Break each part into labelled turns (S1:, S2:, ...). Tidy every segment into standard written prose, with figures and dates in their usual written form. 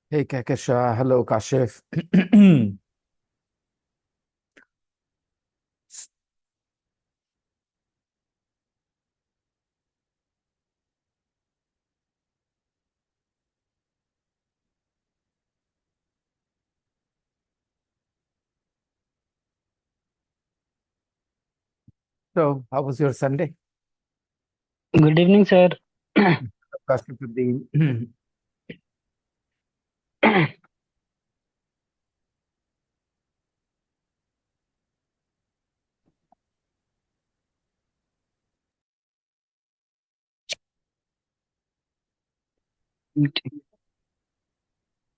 S1: Hey Kakasha, hello Kashif. So, how was your Sunday?
S2: Good evening, sir.
S1: Kashifuddin.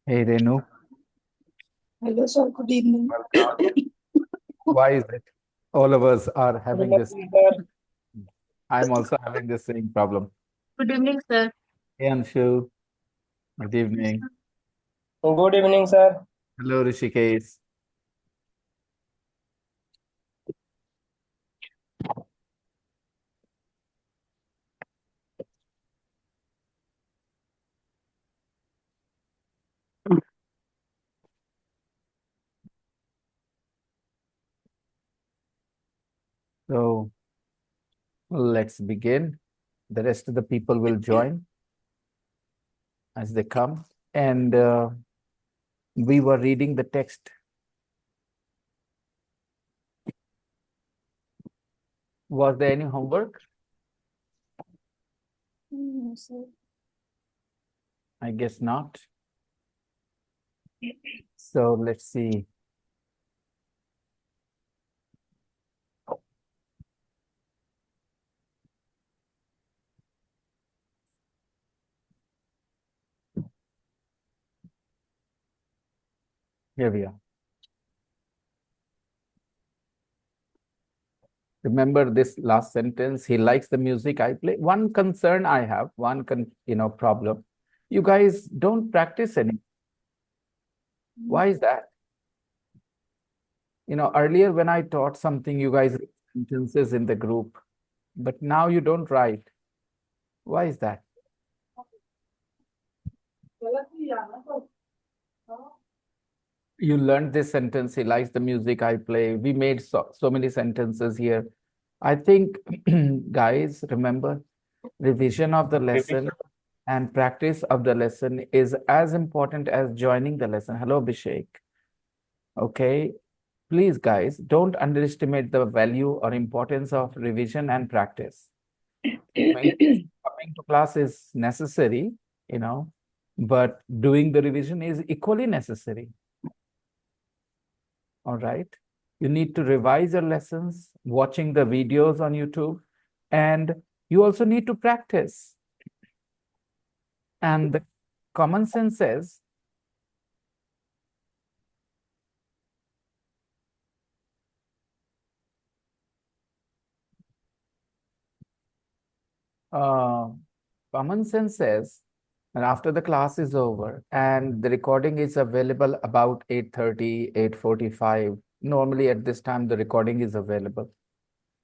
S1: Hey Renu,
S3: Hello, sir. Good evening.
S1: welcome. Why is it? All of us are having this. I'm also having the same problem.
S3: Good evening, sir.
S1: Hey Anshu, good evening.
S4: Good evening, sir.
S1: Hello Rishikesh. So, let's begin. The rest of the people will join as they come. And we were reading the text. Was there any homework?
S3: No, sir.
S1: I guess not. So, let's see. Here we are. Remember this last sentence, he likes the music I play. One concern I have, problem. You guys don't practice any. Why is that? Earlier when I taught something, you guys wrote sentences in the group, but now you don't write. Why is that? You learned this sentence, he likes the music I play. We made so many sentences here. I think, guys, remember, revision of the lesson and practice of the lesson is as important as joining the lesson. Hello, Abhishek. Okay. Please, guys, don't underestimate the value or importance of revision and practice. Coming to class is necessary, you know, but doing the revision is equally necessary. All right. You need to revise your lessons, watching the videos on YouTube, and you also need to practice. And the common sense says, uh, common sense says, and after the class is over and the recording is available about 8:30, 8:45. Normally at this time, the recording is available.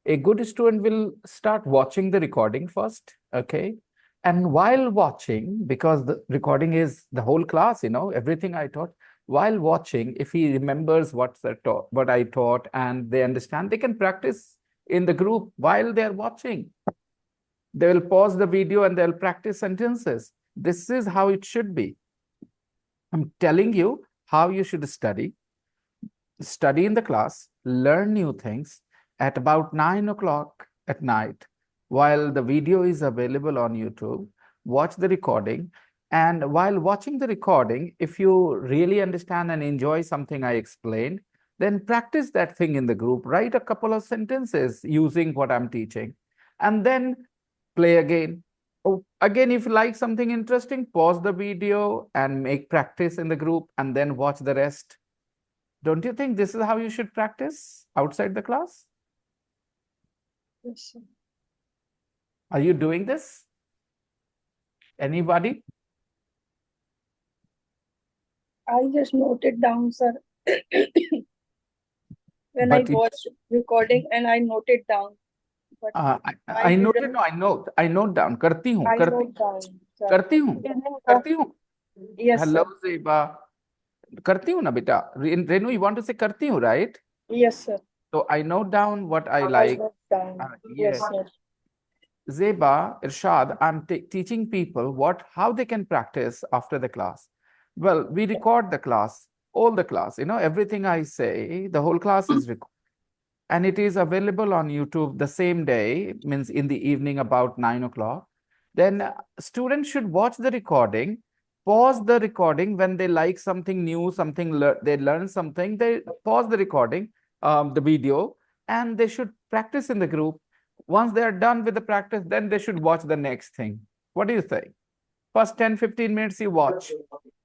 S1: A good student will start watching the recording first, okay? And while watching, because the recording is the whole class, everything I taught, while watching, if he remembers what I taught and they understand, they can practice in the group while they're watching. They will pause the video and they'll practice sentences. This is how it should be. I'm telling you how you should study. Study in the class, learn new things at about 9 o'clock at night while the video is available on YouTube. Watch the recording. And while watching the recording, if you really understand and enjoy something I explained, then practice that thing in the group. Write a couple of sentences using what I'm teaching. And then play again. Oh, again, if you like something interesting, pause the video and make practice in the group and then watch the rest. Don't you think this is how you should practice outside the class?
S3: Yes, sir.
S1: Are you doing this? Anybody?
S3: I just noted down, sir. When I
S1: But
S3: watched recording and I noted down, but I
S1: I noted,
S3: didn't.
S1: no, I note down.
S3: I note down, sir.
S1: करती हूँ
S3: Evening, sir.
S1: करती हूँ
S3: Yes,
S1: Hello,
S3: sir.
S1: Zeba. करती हूँ ना बेटा. Renu, you want to say करती हूँ, right?
S3: Yes, sir.
S1: So I note down what I
S3: I
S1: like.
S3: wrote down.
S1: Yeah.
S3: Yes, sir.
S1: Zeba, Irshad, I'm teaching people how they can practice after the class. Well, we record the class, all the class, everything I say, the whole class is recorded. And it is available on YouTube the same day, means in the evening about 9 o'clock. Then students should watch the recording, pause the recording when they like something new, they learn something, they pause the recording, the video, and they should practice in the group. Once they are done with the practice, then they should watch the next thing. What do you think? First 10-15 minutes you watch.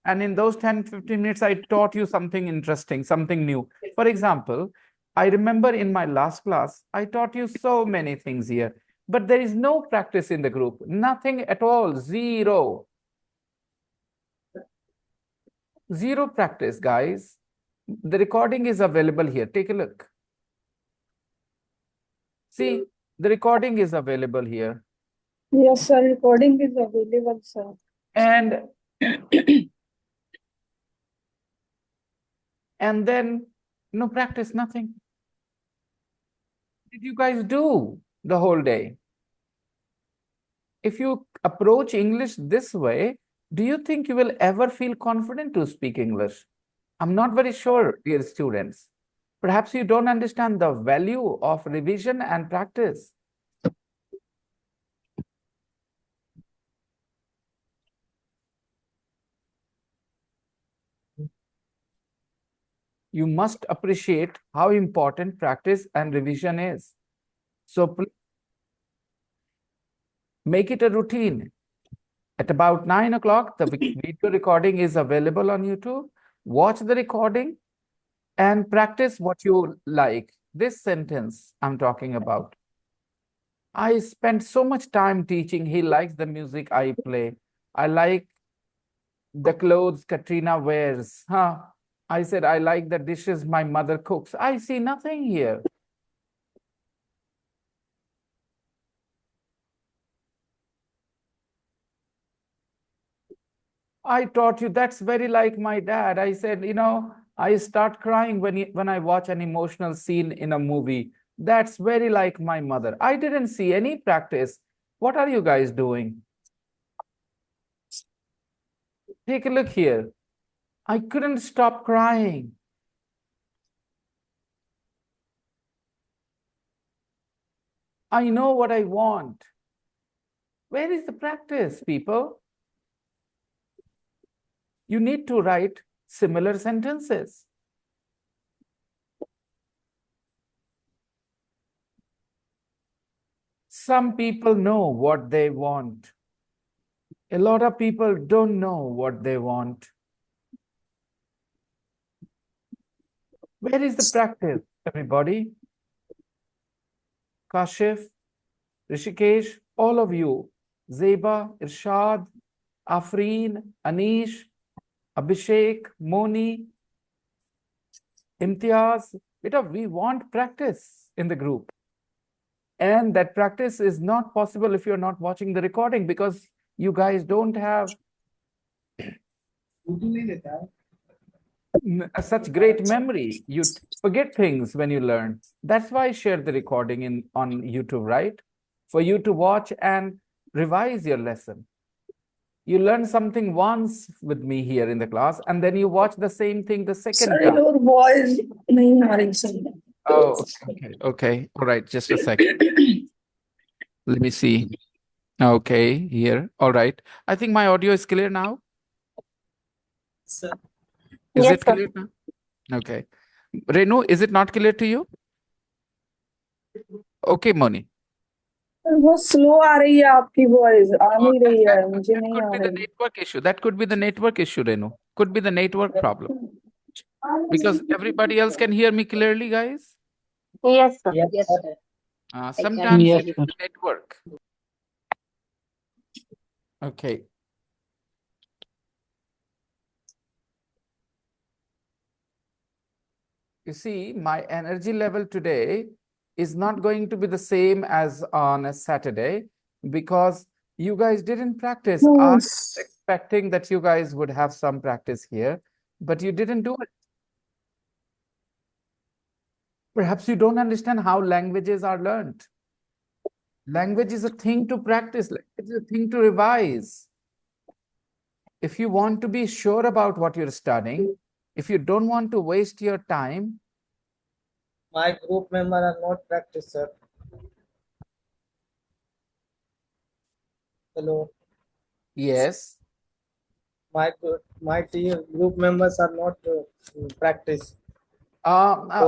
S1: And in those 10-15 minutes, I taught you something interesting, something new. For example, I remember in my last class, I taught you so many things here, but there is no practice in the group, nothing at all, zero. Zero practice, guys. The recording is available here. Take a look. See, the recording is available here.
S3: Yes, sir. Recording is available, sir.
S1: And and then no practice, nothing. What did you guys do the whole day? If you approach English this way, do you think you will ever feel confident to speak English? I'm not very sure, dear students. Perhaps you don't understand the value of revision and practice. You must appreciate how important practice and revision is. So please make it a routine. At about 9 o'clock, the video recording is available on YouTube. Watch the recording and practice what you like. This sentence I'm talking about. I spent so much time teaching. He likes the music I play. I like the clothes Katrina wears. Huh? I said, I like the dishes my mother cooks. I see nothing here. I taught you that's very like my dad. I said, I start crying when I watch an emotional scene in a movie. That's very like my mother. I didn't see any practice. What are you guys doing? Take a look here. I couldn't stop crying. I know what I want. Where is the practice, people? You need to write similar sentences. Some people know what they want. A lot of people don't know what they want. Where is the practice, everybody? Kashif, Rishikesh, all of you, Zeba, Irshad, Afreen, Anish, Abhishek, Moni, Imtiaz. Beta, we want practice in the group. And that practice is not possible if you're not watching the recording because you guys don't have such great memory. You forget things when you learn. That's why I share the recording on YouTube, right? For you to watch and revise your lesson. You learn something once with me here in the class, and then you watch the same thing the second
S3: Sir,
S1: time.
S3: your voice नहीं आ रही sir.
S1: Oh, okay. All right, just a second. Let me see. Okay, here. All right. I think my audio is clear now.
S4: Sir.
S1: Is
S3: Yes,
S1: it
S3: sir.
S1: clear now? Okay. Renu, is it not clear to you? Okay, Moni.
S3: बहुत slow आ रही है आपकी voice आ
S1: Oh,
S3: नहीं रही है मुझे
S1: that
S3: नहीं
S1: could
S3: uh
S1: be the
S3: रही
S1: network issue. That could be the network issue, Renu. Could be the network problem. Because everybody else can hear me clearly, guys.
S3: Yes, sir.
S4: Yes, sir.
S1: Sometimes
S2: Yes,
S1: it's
S2: sir.
S1: the network. Okay. You see, my energy level today is not going to be the same as on a Saturday because You guys didn't practice. I was expecting that you guys would have some practice here, but you didn't do it. Perhaps you don't understand how languages are learned. Language is a thing to practice, language is a thing to revise. If you want to be sure about what you're studying, if you don't want to waste your time,
S4: My group member are not practice, sir. Hello.
S1: yes.
S4: My team group members are not practice.
S1: Um, there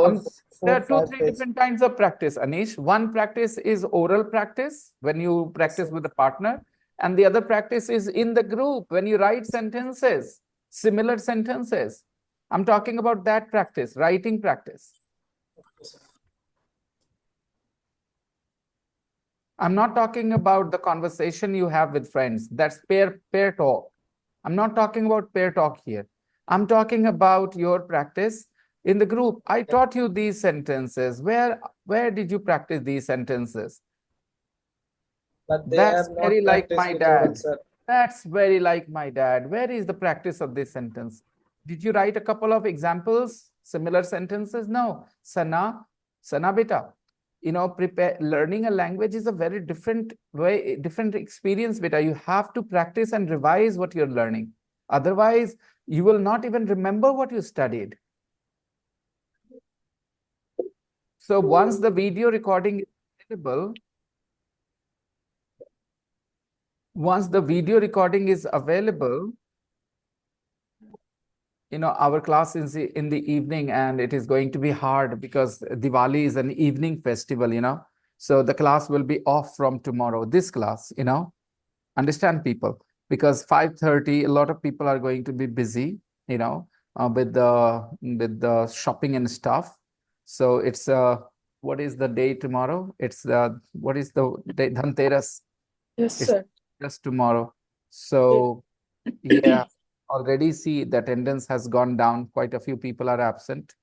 S4: Four,
S1: are two,
S4: five
S1: three
S4: days.
S1: different kinds of practice, Anish. One practice is oral practice when you practice
S4: sir.
S1: with a partner, and the other practice is in the group when you write sentences, similar sentences. I'm talking about that practice, writing practice.
S4: Yes, sir.
S1: I'm not talking about the conversation you have with friends. That's pair talk. I'm not talking about pair talk here. I'm talking about your practice in the group. I taught you these sentences. Where did you practice these sentences?
S4: But they
S1: That's
S4: have
S1: very
S4: not
S1: like
S4: practice
S1: my
S4: with oral,
S1: dad.
S4: sir.
S1: That's very like my dad. Where is the practice of this sentence? Did you write a couple of examples, similar sentences? No. Sana beta. Prepare learning a language is a very different way, different experience, beta. You have to practice and revise what you're learning. Otherwise, you will not even remember what you studied. So once the video recording is available, once the video recording is available, our class is in the evening, and it is going to be hard because Diwali is an evening festival. So the class will be off from tomorrow, this class. Understand, people, because 5:30 a lot of people are going to be busy, with the shopping and stuff. So it's what is the day tomorrow? It's what is the day? Dhanteras.
S3: Yes,
S1: It's
S3: sir.
S1: just tomorrow. So yeah, already see the attendance has gone down. Quite a few people are absent.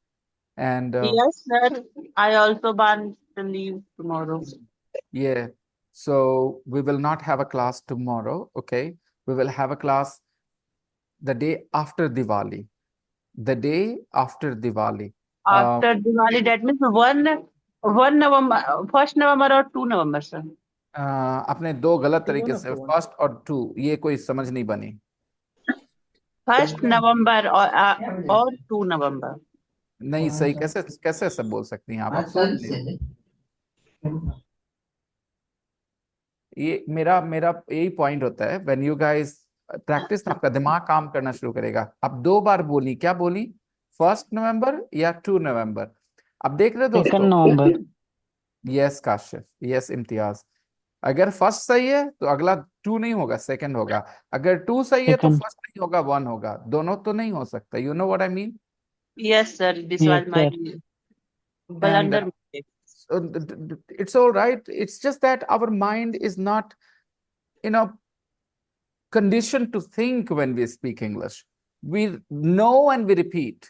S1: And
S5: Yes, sir. I also want to leave tomorrow.
S1: yeah, so we will not have a class tomorrow. Okay. We will have a class the day after Diwali. The day after Diwali. Uh,
S5: After Diwali, that means one November, 1st November or 2 November, sir.
S1: आपने दो गलत तरीके से, first और to, ये कोई समझ नहीं बनी.
S5: 1st November or 2 November.
S1: नहीं सही, कैसे कैसे सब बोल सकती हैं आप समझ नहीं. ये मेरा मेरा यही पॉइंट होता है. व्हेन यू गाइस प्रैक्टिस, आपका दिमाग काम करना शुरू करेगा. अब दो बार बोली, क्या बोली? 1 नवंबर या 2 नवंबर? अब देख रहे हो
S2: 2
S1: दोस्तों.
S2: November.
S1: Yes Kashif, yes Imtiaz. अगर फर्स्ट सही है तो अगला टू नहीं होगा, सेकंड होगा. अगर टू सही है तो
S2: सेकंड।
S1: फर्स्ट नहीं होगा, वन होगा. दोनों तो नहीं हो सकता. You know what I mean.
S5: Yes, sir. This
S2: Yes,
S5: was my
S2: sir.
S1: And
S5: blunder mistake.
S1: so it's all right. It's just that our mind is not, you know, conditioned to think when we speak English. We know and we repeat.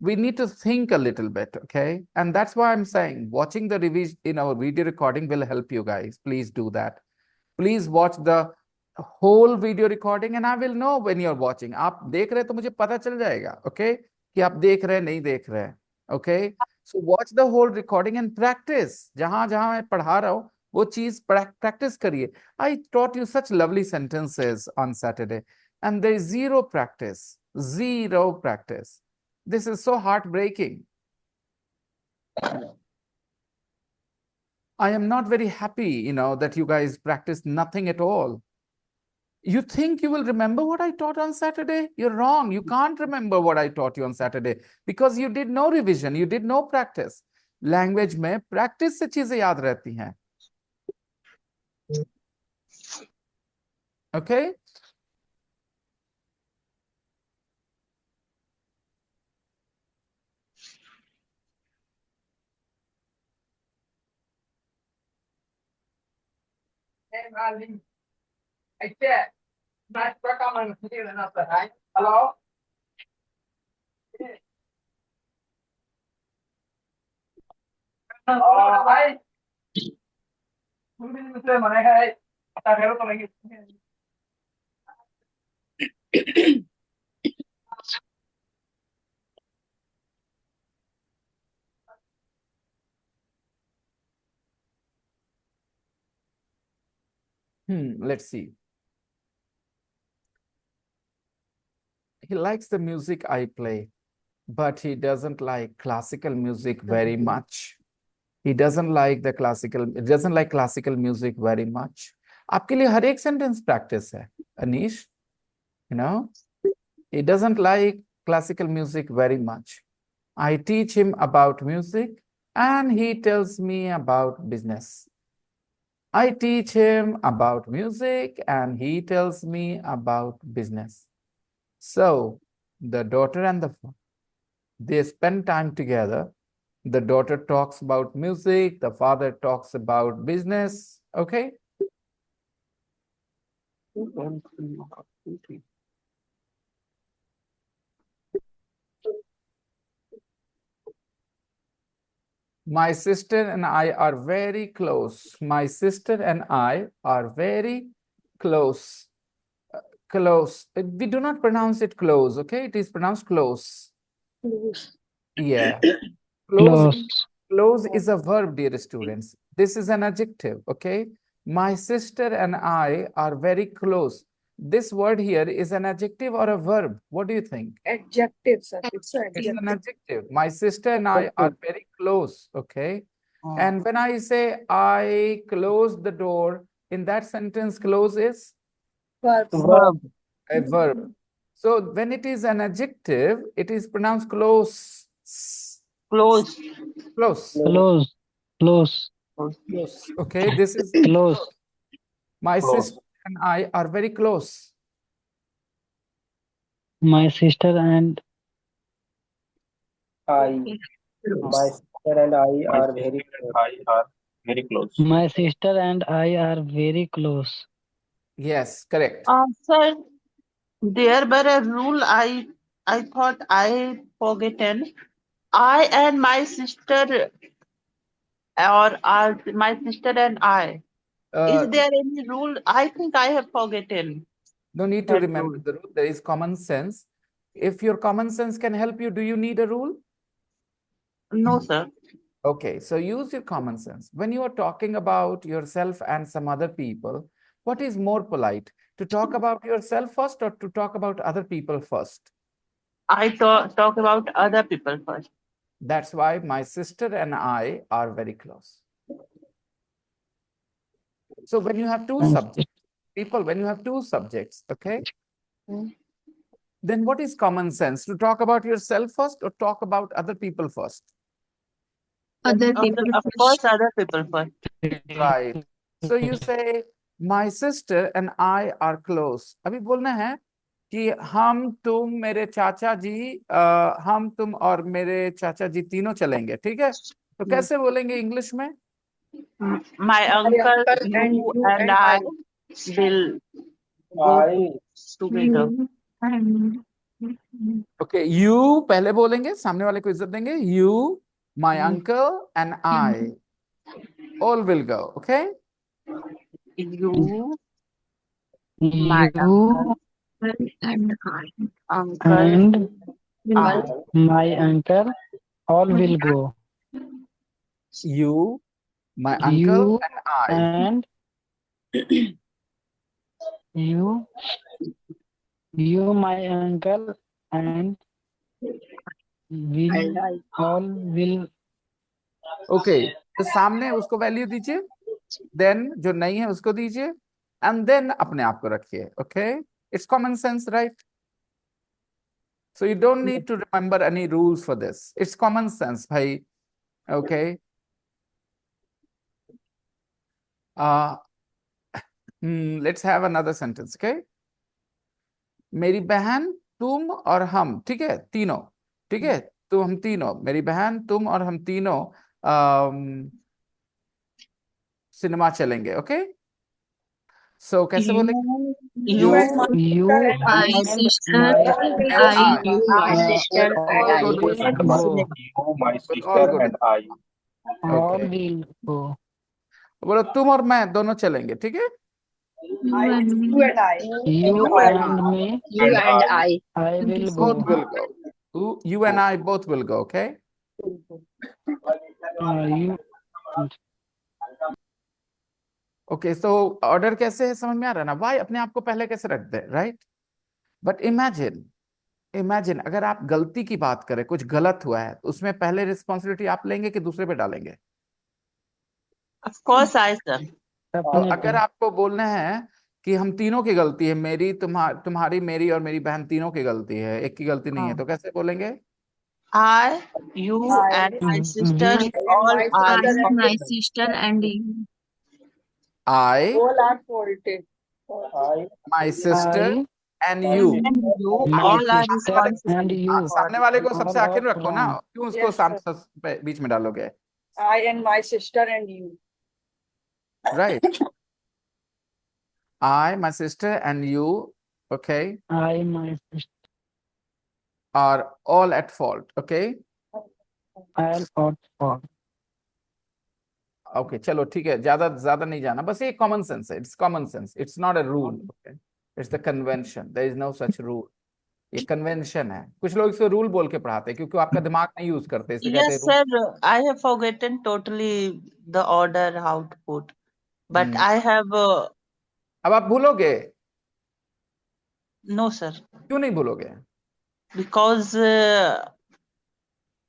S1: We need to think a little bit, okay? And that's why I'm saying watching the revision in our video recording will help you guys. Please do that. Please watch the whole video recording and I will know when you're watching. आप देख रहे हैं तो मुझे पता चल जाएगा, okay? कि आप देख रहे हैं, नहीं देख रहे हैं, okay? So watch the whole recording and practice. जहां जहां मैं पढ़ा रहा हूँ वो चीज practice करिए. I taught you such lovely sentences on Saturday and there is zero practice. Zero practice. This is so heartbreaking. I am not very happy, that you guys practice nothing at all. You think you will remember what I taught on Saturday? You're wrong. You can't remember what I taught you on Saturday because you did no revision, you did no practice. Language में practice से चीजें याद रहती हैं. Okay? Hello? Hi. Let's see. He likes the music I play, but he doesn't like classical music very much. He doesn't like classical music very much. आपके लिए हर एक sentence practice है, Anish. You know, he doesn't like classical music very much. I teach him about music and he tells me about business. I teach him about music and he tells me about business. So the daughter and the father, they spend time together. The daughter talks about music, the father talks about business. Okay. My sister and I are very close. My sister and I are very close. Close. We do not pronounce it close, okay? It is pronounced close.
S3: Close.
S1: Yeah. Close.
S2: Close.
S1: Close is a verb, dear students. This is an adjective, okay? My sister and I are very close. This word here is an adjective or a verb? What do you think?
S3: Adjective, sir. It's an
S1: It's an
S3: adjective.
S1: adjective. My sister and I are very close, okay? And when I say I close the door, in that sentence, close is
S3: Verb.
S5: Verb.
S1: a verb. So when it is an adjective, it is pronounced close.
S5: Close.
S1: Close.
S2: Close. Close.
S1: Close. Okay, this is
S2: Close.
S1: my sister and I are very close.
S2: My sister and
S4: My sister and I are very close.
S2: my sister and I are very close.
S1: Yes, correct.
S5: Sir, there were a rule I thought I forgotten. I and my sister or my sister and I. Is there any rule? I think I have forgotten
S1: No need to
S5: that
S1: remember
S5: rule.
S1: the rule. There is common sense. If your common sense can help you, do you need a rule?
S5: No, sir.
S1: Okay, so use your common sense. When you are talking about yourself and some other people, what is more polite? To talk about yourself first or to talk about other people first?
S5: I talk about other people first.
S1: That's why my sister and I are very close. So when you have two subjects, when you have two subjects, okay? Then what is common sense? To talk about yourself first or talk about other people first?
S3: Other people
S5: Of course, other people first.
S1: Right. So you say, my sister and I are close. अभी बोलना है कि हम तुम मेरे चाचा जी हम तुम और मेरे चाचा जी तीनों चलेंगे, ठीक है? तो कैसे बोलेंगे इंग्लिश में?
S5: My uncle, you and I will go together.
S1: Okay, you पहले बोलेंगे, सामने वाले को इज्जत देंगे. You, my uncle and I all will go, okay?
S5: You, my
S2: You
S5: uncle,
S2: and
S5: I.
S2: my uncle all will go.
S1: You, my uncle
S2: You
S1: and I.
S2: and you, my uncle, and will all will.
S1: Okay, तो सामने उसको value दीजिए, then जो नहीं है उसको दीजिए, and then अपने आप को रखिए. Okay, it's common sense, right? So you don't need to remember any rules for this. It's common sense, bhai. Okay. Let's have another sentence, okay? मेरी बहन, तुम और हम, ठीक है, तीनों, ठीक है, तो हम तीनों, मेरी बहन, तुम और हम तीनों सिनेमा चलेंगे, ओके? सो कैसे बोलेंगे?
S3: You and my
S2: You
S3: sister and I.
S2: and
S3: All
S2: my
S3: will go
S1: I.
S3: cinema.
S1: All go to
S2: will
S1: cinema.
S2: go.
S4: You, my
S1: All go
S4: sister and
S1: to
S4: I.
S2: All
S1: Okay.
S2: will go.
S1: बोलो तुम और मैं दोनों चलेंगे, ठीक है?
S3: You and I.
S2: You
S3: You and
S2: and me,
S6: You and I.
S2: I will
S1: Both
S2: go.
S1: will go. You and I both will go, okay?
S2: You
S1: Okay, so order कैसे है समझ में आ रहा है ना? वाई अपने आप को पहले कैसे रख दे, राइट? बट इमेजिन अगर आप गलती की बात करें, कुछ गलत हुआ है, तो उसमें पहले रिस्पॉन्सिबिलिटी आप लेंगे कि दूसरे पे डालेंगे?
S5: Of course, I, sir.
S1: तो
S2: अपने
S1: अगर
S2: पे
S1: आपको बोलना है कि हम तीनों की गलती है, मेरी, तुम्हारी, मेरी और मेरी बहन तीनों की गलती है, एक की गलती नहीं है, तो कैसे बोलेंगे?
S5: I, you,
S3: I
S5: and my sister,
S2: we
S3: and
S5: all
S3: my
S5: are
S6: I,
S3: sister
S6: my
S5: responsible.
S6: sister, and you.
S1: I,
S3: all are faulted.
S1: my sister
S2: I
S1: and you.
S5: And you
S2: my
S5: all are
S1: सामने वाले,
S2: sister and
S5: responsible
S2: you
S5: for
S1: सामने वाले को सबसे
S2: all
S1: आखिर
S2: are
S1: में रखो ना,
S2: wrong.
S1: क्यों उसको
S3: Yes, sir.
S1: बीच में डालोगे?
S3: I and my sister and you.
S1: Right? I, my sister and you, okay,
S2: I my sister
S1: are all at fault, okay?
S2: all are wrong.
S1: Okay, चलो ठीक है, ज्यादा ज्यादा नहीं जाना, बस ये कॉमन सेंस है, it's common sense, it's not a rule, okay? It's the convention, there is no such rule. ये कन्वेंशन है। कुछ लोग इसको रूल बोल के पढ़ाते हैं क्योंकि वो आपका दिमाग नहीं यूज करते, इसे कहते हैं
S5: Yes,
S1: rule.
S5: sir. I have forgotten totally the order how to put, but I have
S1: अब आप भूलोगे?
S5: no, sir,
S1: क्यों नहीं भूलोगे?
S5: because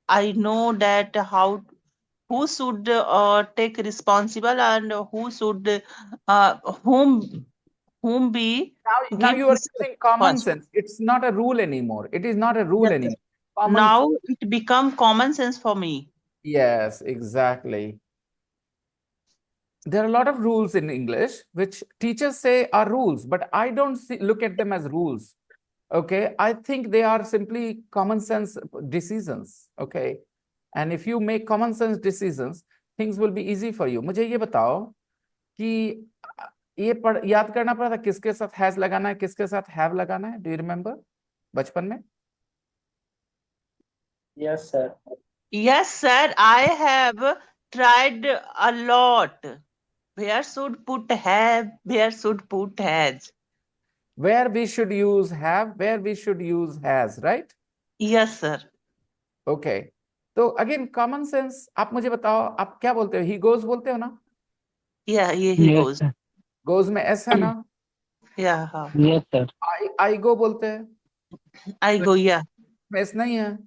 S5: I know that how who should take responsible and who should whom we
S1: Now
S5: give
S1: you are
S5: respect
S1: using common
S5: first.
S1: sense. It's not a rule anymore. It is not a rule
S5: Yes, sir.
S1: anymore. Common
S5: Now
S1: sense.
S5: it become common sense for me.
S1: Yes, exactly. There are a lot of rules in English which teachers say are rules, but I don't look at them as rules. Okay, I think they are simply common sense decisions. Okay, and if you make common sense decisions, things will be easy for you. मुझे ये बताओ कि ये याद करना पड़ा था किसके साथ हैज लगाना है, किसके साथ हैव लगाना है? डू यू रिमेम्बर बचपन में?
S4: Yes, sir.
S5: Yes, sir. I have tried a lot. Where should put have? Where should put has?
S1: Where we should use have, where we should use has, right?
S5: Yes, sir.
S1: Okay. तो again common sense, आप मुझे बताओ, आप क्या बोलते हो? He goes बोलते हो ना?
S5: Yeah, he
S2: Yes
S5: goes.
S2: sir.
S1: Goes में एस है ना?
S5: Yeah,
S2: Yes sir.
S1: आई गो बोलते हैं,
S5: I go. Yeah.
S1: में एस नहीं है,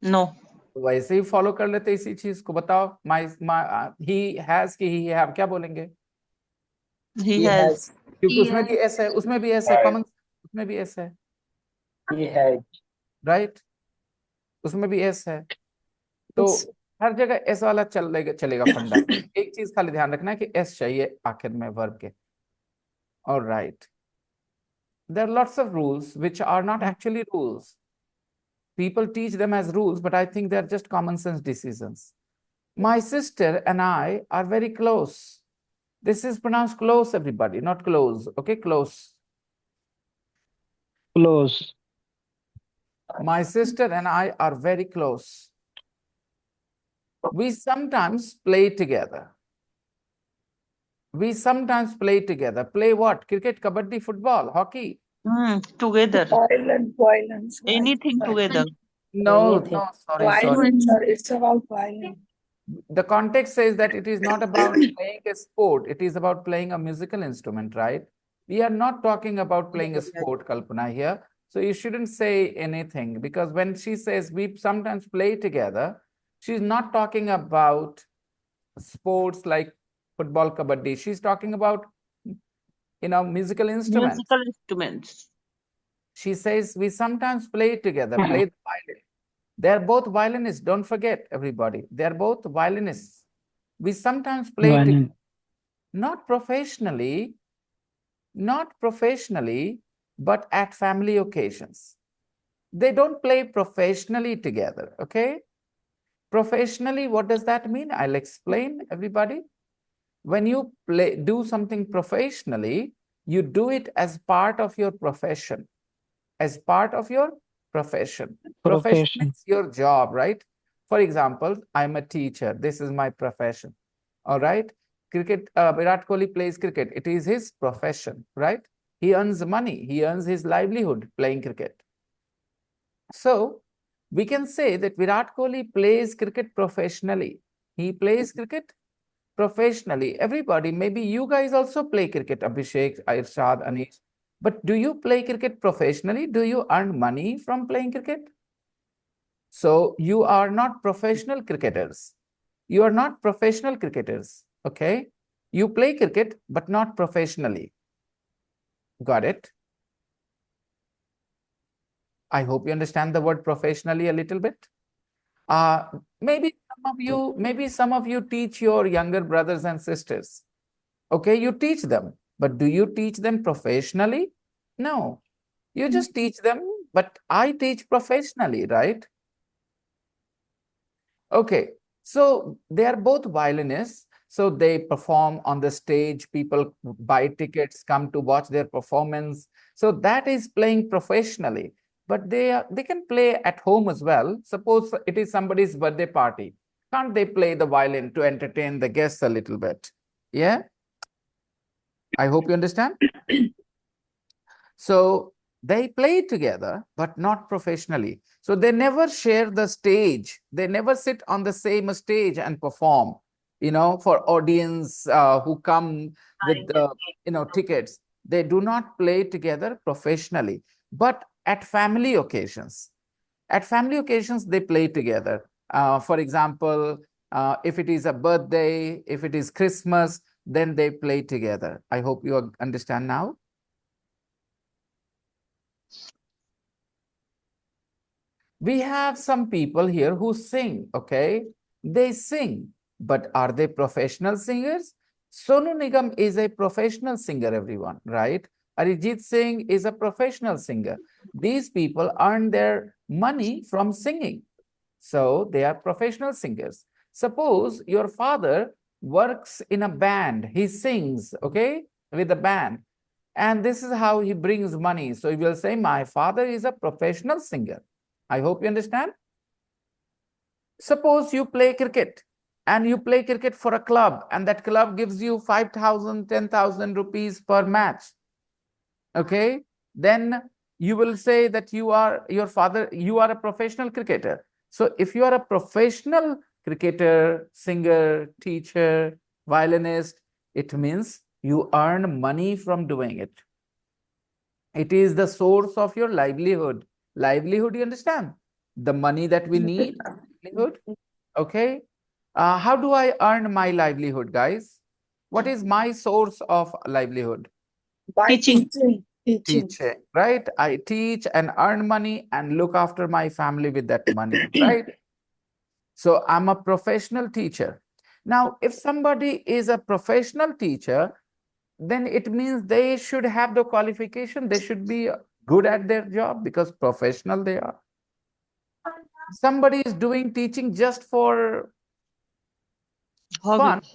S5: No.
S1: तो वैसे ही फॉलो कर लेते इसी चीज को। बताओ, माई ही हैज की ही हैव क्या बोलेंगे?
S5: He
S4: He
S5: has.
S4: has.
S1: क्योंकि
S6: He
S1: उसमें भी एस है, उसमें भी एस है, कॉमन, उसमें भी एस है,
S4: He has.
S1: राइट? उसमें भी एस है, तो हर जगह एस वाला चलेगा फंडा। एक चीज खाली ध्यान रखना है कि एस चाहिए आखिर में वर्ब के। Alright, there are lots of rules which are not actually rules. People teach them as rules, but I think they're just common sense decisions. My sister and I are very close. This is pronounced close, everybody, not close. Okay, close.
S2: Close.
S1: My sister and I are very close. We sometimes play together. We sometimes play together. Play what? Cricket, kabaddi, football, hockey?
S5: Together.
S3: Violence.
S5: Anything together.
S1: No,
S4: Anything.
S1: no, sorry.
S3: Violence, sir. It's about violence.
S1: The context says that it is not about playing a sport, it is about playing a musical instrument, right? We are not talking about playing a sport, Kalpana, here. So you shouldn't say anything, because when she says we sometimes play together, she's not talking about sports like football, kabaddi. She's talking about, musical instruments.
S5: Musical instruments.
S1: She says we sometimes play together, play the violin. They're both violinists. Don't forget, everybody. They're both violinists. We sometimes play together,
S2: Violin.
S1: not professionally, but at family occasions. They don't play professionally together, okay? Professionally, what does that mean? I'll explain, everybody. When you do something professionally, you do it as part of your profession. As part of your profession. Profession means your job, right? For example, I'm a teacher. This is my profession. All right. cricket, Virat Kohli plays cricket. It is his profession, right? He earns money. He earns his livelihood playing cricket. So we can say that Virat Kohli plays cricket professionally. He plays cricket professionally. Everybody, maybe you guys also play cricket, Abhishek, Irshad, Anish. But do you play cricket professionally? Do you earn money from playing cricket? So you are not professional cricketers. You are not professional cricketers, okay? You play cricket, but not professionally. Got it? I hope you understand the word professionally a little bit. Maybe some of you teach your younger brothers and sisters. Okay, you teach them, but do you teach them professionally? No, you just teach them, but I teach professionally, right? Okay, so they are both violinists. So they perform on the stage. People buy tickets, come to watch their performance. So that is playing professionally. But they can play at home as well. Suppose it is somebody's birthday party. Can't they play the violin to entertain the guests a little bit? Yeah, I hope you understand. So they play together, but not professionally. So they never share the stage. They never sit on the same stage and perform, for audience who come with the, tickets. They do not play together professionally, but at family occasions. At family occasions, they play together. For example, if it is a birthday, if it is Christmas, then they play together. I hope you understand now. We have some people here who sing, okay? They sing, but are they professional singers? Sonu Nigam is a professional singer, everyone, right? Arijit Singh is a professional singer. These people earn their money from singing. So they are professional singers. Suppose your father works in a band, he sings, okay, with a band. And this is how he brings money. So he will say, my father is a professional singer. I hope you understand. Suppose you play cricket and you play cricket for a club and that club gives you 5,000, 10,000 rupees per match. Okay. Then you will say that you are a professional cricketer. So if you are a professional cricketer, singer, teacher, violinist, it means you earn money from doing it. It is the source of your livelihood. Livelihood, you understand? The money that we need, livelihood. Okay. How do I earn my livelihood, guys? What is my source of livelihood?
S3: By
S5: Teaching.
S3: teaching.
S1: Teaching, right? I teach and earn money and look after my family with that money, right? So I'm a professional teacher. Now, if somebody is a professional teacher, then it means they should have the qualification. They should be good at their job because professional they are. Somebody is doing teaching just for fun,
S5: Hobby.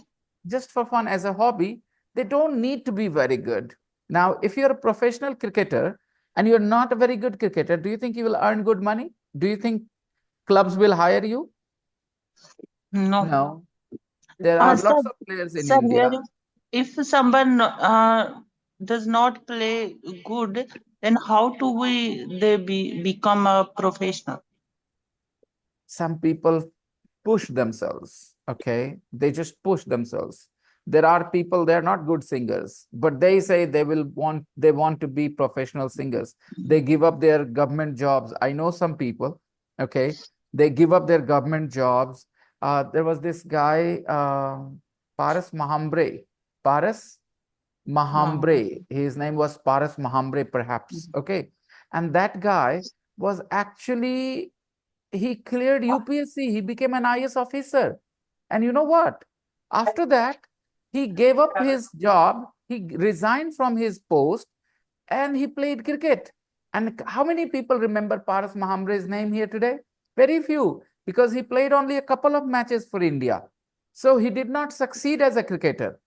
S1: just for fun as a hobby. They don't need to be very good. Now, if you're a professional cricketer and you're not a very good cricketer, do you think you will earn good money? Do you think clubs will hire you?
S5: No.
S1: No. There are
S5: Sir,
S1: lots of players in
S5: sir, here,
S1: India.
S5: if someone does not play good, then how do they become a professional?
S1: Some people push themselves, okay? They just push themselves. There are people, they're not good singers, but they say they want to be professional singers. They give up their government jobs. I know some people, okay? They give up their government jobs. There was this guy, Paras Mahambre. Paras Mahambre. His name was Paras Mahambre, perhaps, okay? And that guy was actually, he cleared UPSC. He became an IS officer. And you know what? After that, he gave up his job. He resigned from his post and he played cricket. And how many people remember Paras Mahambre's name here today? Very few, because he played only a couple of matches for India. So he did not succeed as a cricketer.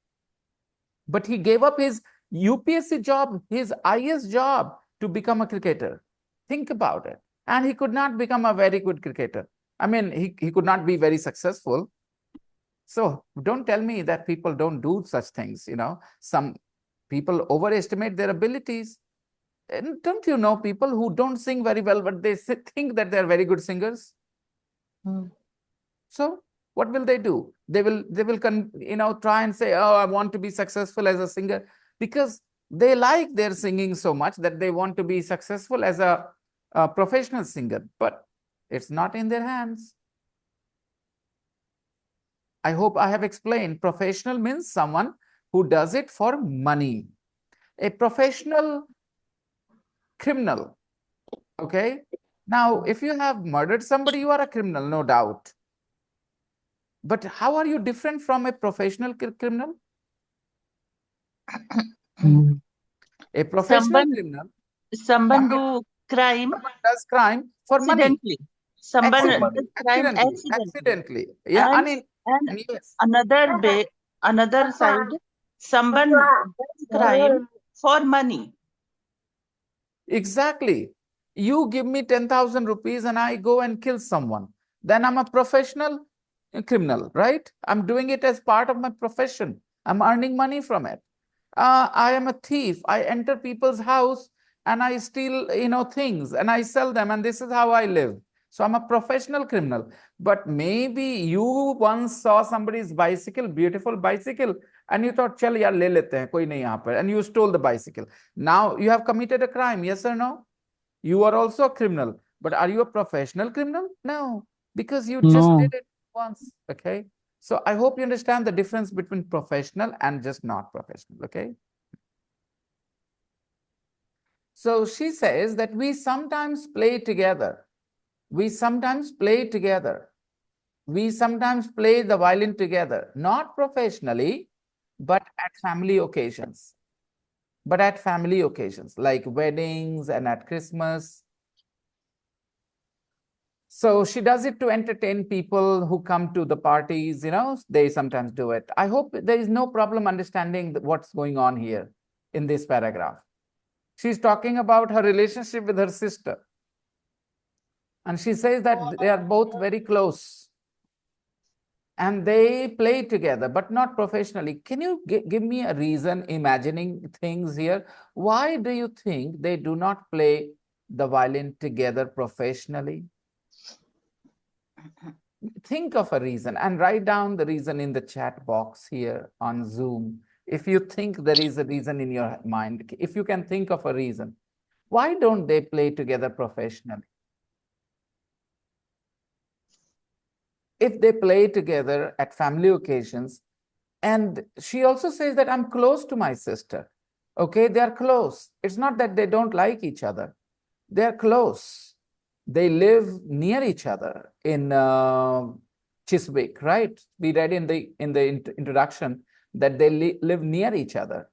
S1: But he gave up his UPSC job, his IS job to become a cricketer. Think about it. And he could not become a very good cricketer. I mean, he could not be very successful. So don't tell me that people don't do such things. Some people overestimate their abilities. And don't you know people who don't sing very well, but they think that they're very good singers? So what will they do? They will try and say, oh, I want to be successful as a singer, because they like their singing so much that they want to be successful as a professional singer, but it's not in their hands. I hope I have explained. Professional means someone who does it for money. A professional criminal. Okay. Now, if you have murdered somebody, you are a criminal, no doubt. But how are you different from a professional criminal? A professional criminal,
S5: Someone
S1: commit,
S5: do crime
S1: someone does crime for money.
S5: accidentally. Someone
S1: Accidentally,
S5: does crime
S1: accidentally. Yeah,
S5: And and
S1: yes.
S5: another side, someone does crime for money.
S1: Exactly. You give me 10,000 rupees and I go and kill someone. Then I'm a professional criminal, right? I'm doing it as part of my profession. I'm earning money from it. I am a thief. I enter people's house and I steal, things and I sell them, and this is how I live. So I'm a professional criminal. But maybe you once saw somebody's bicycle, beautiful bicycle, and you thought, chal yaar, le lete hain, koi nahi yahan par, and you stole the bicycle. Now you have committed a crime, yes or no? You are also a criminal, but are you a professional criminal? No, because you just
S2: No.
S1: did it once. Okay. So I hope you understand the difference between professional and just not professional. Okay. So she says that we sometimes play together. We sometimes play together. We sometimes play the violin together, not professionally, but at family occasions. But at family occasions like weddings and at Christmas. So she does it to entertain people who come to the parties, they sometimes do it. I hope there is no problem understanding what's going on here in this paragraph. She's talking about her relationship with her sister. And she says that they are both very close and they play together, but not professionally. Can you give me a reason, imagining things here? Why do you think they do not play the violin together professionally? Think of a reason and write down the reason in the chat box here on Zoom. If you think there is a reason in your mind, if you can think of a reason, why don't they play together professionally? If they play together at family occasions, and she also says that I'm close to my sister. Okay, they are close. It's not that they don't like each other. They are close. They live near each other in Chiswick, right? We read in the introduction that they live near each other.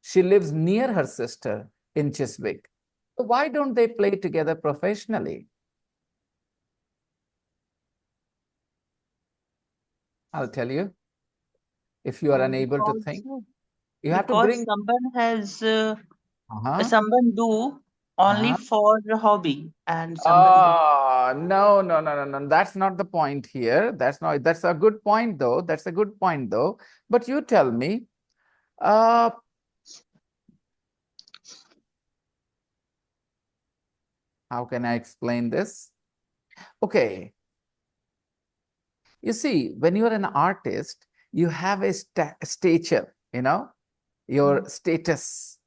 S1: She lives near her sister in Chiswick. So why don't they play together professionally? I'll tell you. If you are unable to think, you have to bring.
S5: Someone has
S1: Uh-huh.
S5: someone do only
S1: Uh-huh.
S5: for hobby and someone
S1: No, no, no, no, no. That's not the point here. That's a good point though. That's a good point though. But you tell me, how can I explain this? Okay. You see, when you're an artist, you have a stature, your status.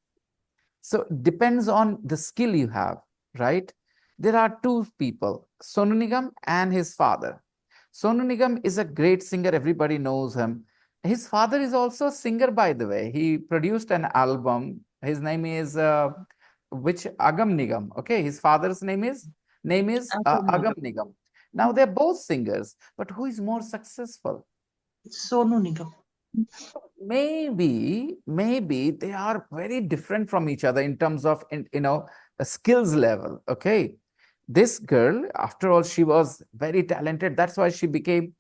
S1: So it depends on the skill you have, right? There are two people, Sonu Nigam and his father. Sonu Nigam is a great singer. Everybody knows him. His father is also a singer, by the way. He produced an album. His name is Agam Nigam. Okay, his father's name is Agam Nigam. Now they're both singers, but who is more successful?
S5: Sonu Nigam.
S1: Maybe they are very different from each other in terms of a skills level. Okay, this girl, after all, she was very talented. That's why she became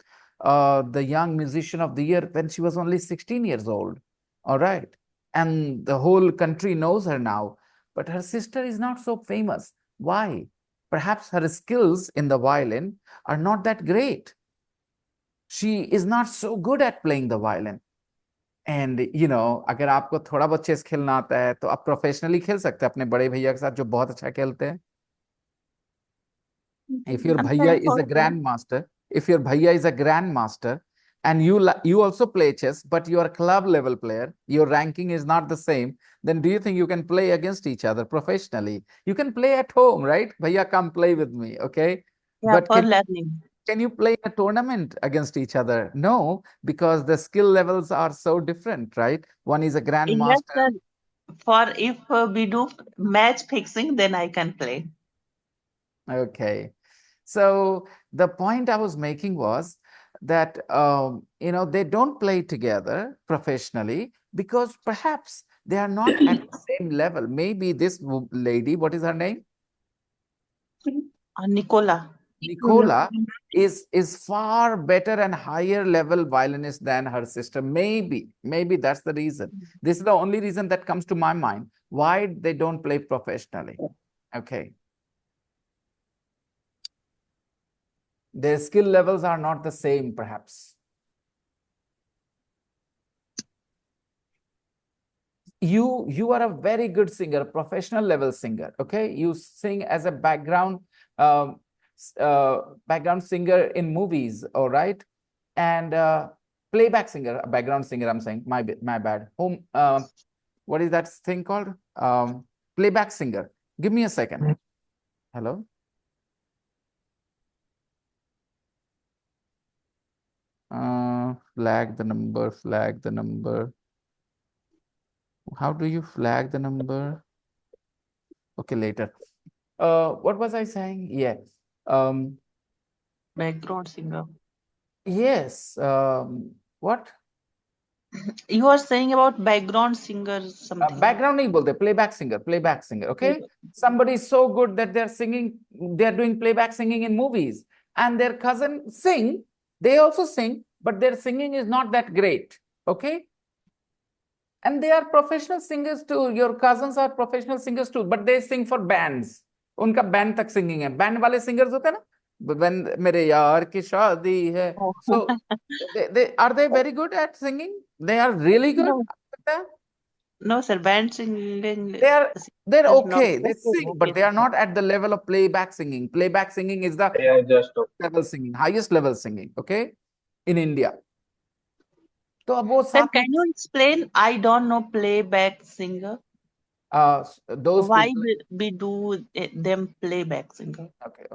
S1: the young musician of the year when she was only 16 years old. All right, and the whole country knows her now. But her sister is not so famous. Why? Perhaps her skills in the violin are not that great. she is not so good at playing the violin. And अगर आपको थोड़ा बहुत chess खेलना आता है तो आप professionally खेल सकते हैं अपने बड़े भैया के साथ जो बहुत अच्छा खेलते हैं. If your
S5: I'm
S1: bhaiya
S5: sorry
S1: is
S5: for
S1: a grandmaster, if your bhaiya is a grandmaster, and you also play chess, but you are a club level player, your ranking is not the same, then do you think you can play against each other professionally? You can play at home, right? Bhaiya, come play with me, okay?
S5: yeah,
S1: But
S5: for learning.
S1: can you play a tournament against each other? No, because the skill levels are so different, right? One is a
S5: Yes,
S1: grandmaster.
S5: sir. For if we do match fixing, then I can play.
S1: Okay. So the point I was making was that they don't play together professionally because perhaps they are not at the same level. Maybe this lady, what is her name?
S5: Nicola.
S1: Nicola is far better and higher level violinist than her sister. Maybe that's the reason. This is the only reason that comes to my mind why they don't play professionally. Okay. Their skill levels are not the same, perhaps. You are a very good singer, professional level singer. Okay, you sing as a um, background singer in movies, all right, and playback singer, a background singer. I'm saying my bad. Home. What is that thing called? Playback singer. Give me a second. Hello. Flag the number. Flag the number. How do you flag the number? Okay, later. What was I saying? Yes.
S5: Background singer.
S1: Yes. What?
S5: You are saying about background singer something.
S1: Background nahi bolte, playback singer. Okay. Somebody is so good that they're singing, they're doing playback singing in movies, and their cousin sing. They also sing, but their singing is not that great. Okay. And they are professional singers too. Your cousins are professional singers too, but they sing for bands. उनका band तक singing है. Band वाले singers होते हैं ना, when मेरे यार की शादी है.
S5: Oh.
S1: So they very good at singing? They are really good?
S5: No, sir. Band singing.
S1: They're
S5: is not
S1: okay. They sing, but they are not at the level of playback singing. Playback singing is the level singing, highest level singing, okay, in India. तो अब वो
S5: Sir,
S1: साथ
S5: can you explain? I don't know playback singer.
S1: those
S5: Why
S1: people.
S5: we do them playback singer?
S1: Okay.